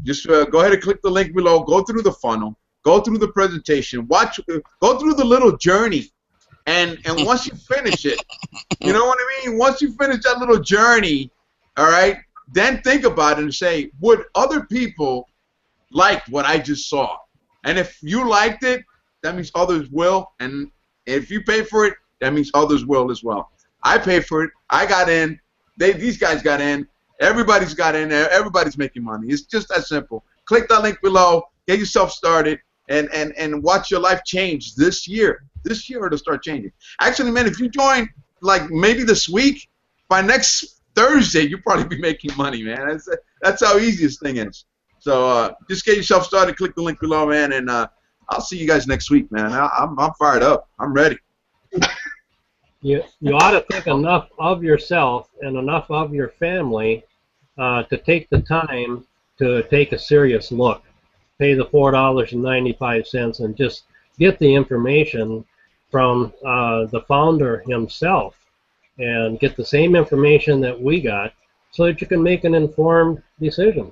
Speaker 1: just go ahead and click the link below. Go through the funnel. Go through the presentation. Go through the little journey. And once you finish it, you know what I mean? Once you finish that little journey, all right, then think about it and say, would other people like what I just saw? And if you liked it, that means others will. And if you pay for it, that means others will as well. I paid for it. I got in. These guys got in. Everybody's got in there. Everybody's making money. It's just that simple. Click that link below. Get yourself started and watch your life change this year. This year it'll start changing. Actually, man, if you join like maybe this week, by next Thursday you'll probably be making money, man. That's how easy this thing is. So just get yourself started. Click the link below, man, and I'll see you guys next week, man. I'm fired up. I'm ready.
Speaker 5: You ought to think enough of yourself and enough of your family to take the time to take a serious look. Pay the $4.95 and just get the information from the founder himself and get the same information that we got so that you can make an informed decision.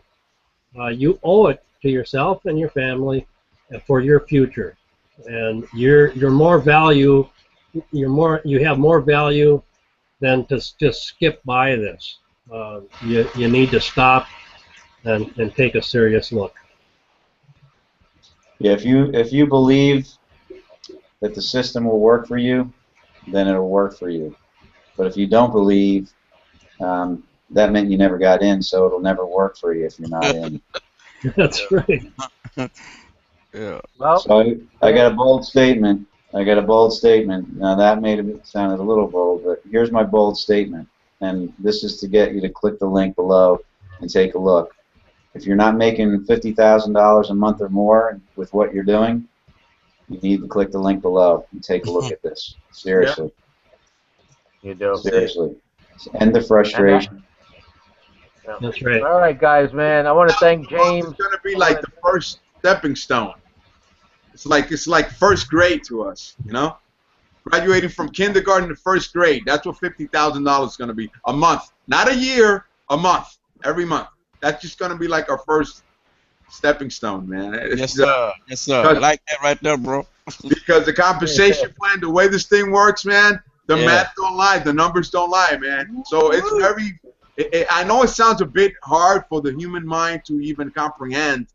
Speaker 5: You owe it to yourself and your family for your future, and you have more value than to just skip by this. You need to stop and take a serious look.
Speaker 2: Yeah, if you believe that the system will work for you, then it'll work for you. But if you don't believe, that meant you never got in, so it'll never work for you if you're not in.
Speaker 5: That's right.
Speaker 7: Yeah.
Speaker 3: Well,
Speaker 2: So I got a bold statement. I got a bold statement. Now that made it sounded a little bold, but here's my bold statement. And this is to get you to click the link below and take a look. If you're not making $50,000 a month or more with what you're doing, you need to click the link below and take a look at this. Seriously.
Speaker 3: you do.
Speaker 2: Seriously. End the frustration.
Speaker 5: That's right.
Speaker 3: All right, guys, man. I want to thank James.
Speaker 1: It's gonna be like the first stepping stone. It's like first grade to us, you know. Graduating from kindergarten to first grade. That's what $50,000 is gonna be a month, not a year, a month, every month. That's just gonna be like our first stepping stone, man.
Speaker 7: Yes, sir. Yes, sir. I like that right there, bro.
Speaker 1: Because the compensation plan, the way this thing works, man, the math don't lie, the numbers don't lie, man. So it's very. I know it sounds a bit hard for the human mind to even comprehend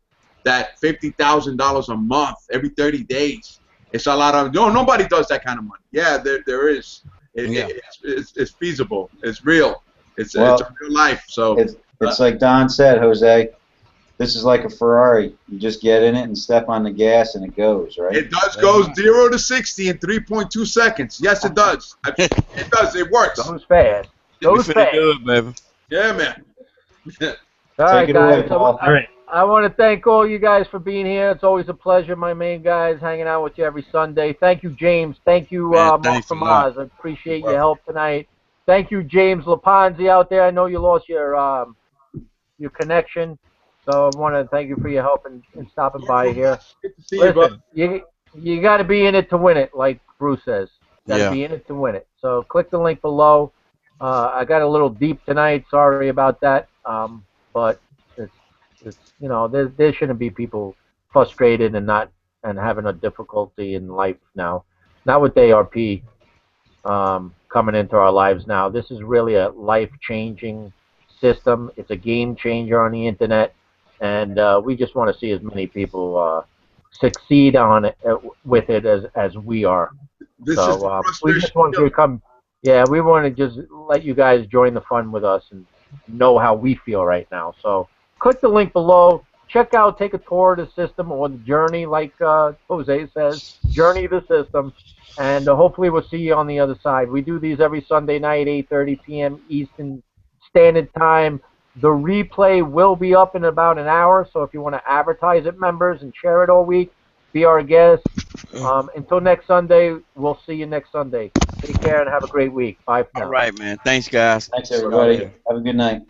Speaker 1: that $50,000 a month every 30 days. It's a lot of nobody does that kind of money. Yeah, there is. It's feasible. It's real. It's a real life. So
Speaker 2: it's like Don said, Jose. This is like a Ferrari. You just get in it and step on the gas, and it goes, right?
Speaker 1: It does go 0 to 60 in 3.2 seconds. Yes, it does. It does. It works.
Speaker 3: Goes fast. Goes fast.
Speaker 7: Good, baby.
Speaker 1: Yeah, man.
Speaker 3: All right, guys.
Speaker 2: Paul.
Speaker 5: All right.
Speaker 3: I want to thank all you guys for being here. It's always a pleasure, my main guys, hanging out with you every Sunday. Thank you, James. Thank you, Mark from Oz. I appreciate your help tonight. Thank you, James Laponzi out there. I know you lost your connection, so I want to thank you for your help and stopping by here.
Speaker 1: Good to see you, brother.
Speaker 3: You got to be in it to win it, like Bruce says. Got to be in it to win it. So click the link below. I got a little deep tonight. Sorry about that. But it's there shouldn't be people frustrated and having a difficulty in life now. Not with ARP coming into our lives now. This is really a life-changing system. It's a game changer on the internet, and we just want to see as many people succeed on it with it as we are.
Speaker 1: This is the
Speaker 3: we just want to come. Yeah, we want to just let you guys join the fun with us and know how we feel right now. So click the link below. Check out, take a tour of the system or the journey, like Jose says, journey the system, and hopefully we'll see you on the other side. We do these every Sunday night, 8:30 p.m. Eastern Standard Time. The replay will be up in about an hour, so if you want to advertise it, members, and share it all week, be our guest. Until next Sunday, we'll see you next Sunday. Take care and have a great week. Bye for now.
Speaker 7: All right, man. Thanks, guys.
Speaker 2: Thanks, everybody. Have a good night.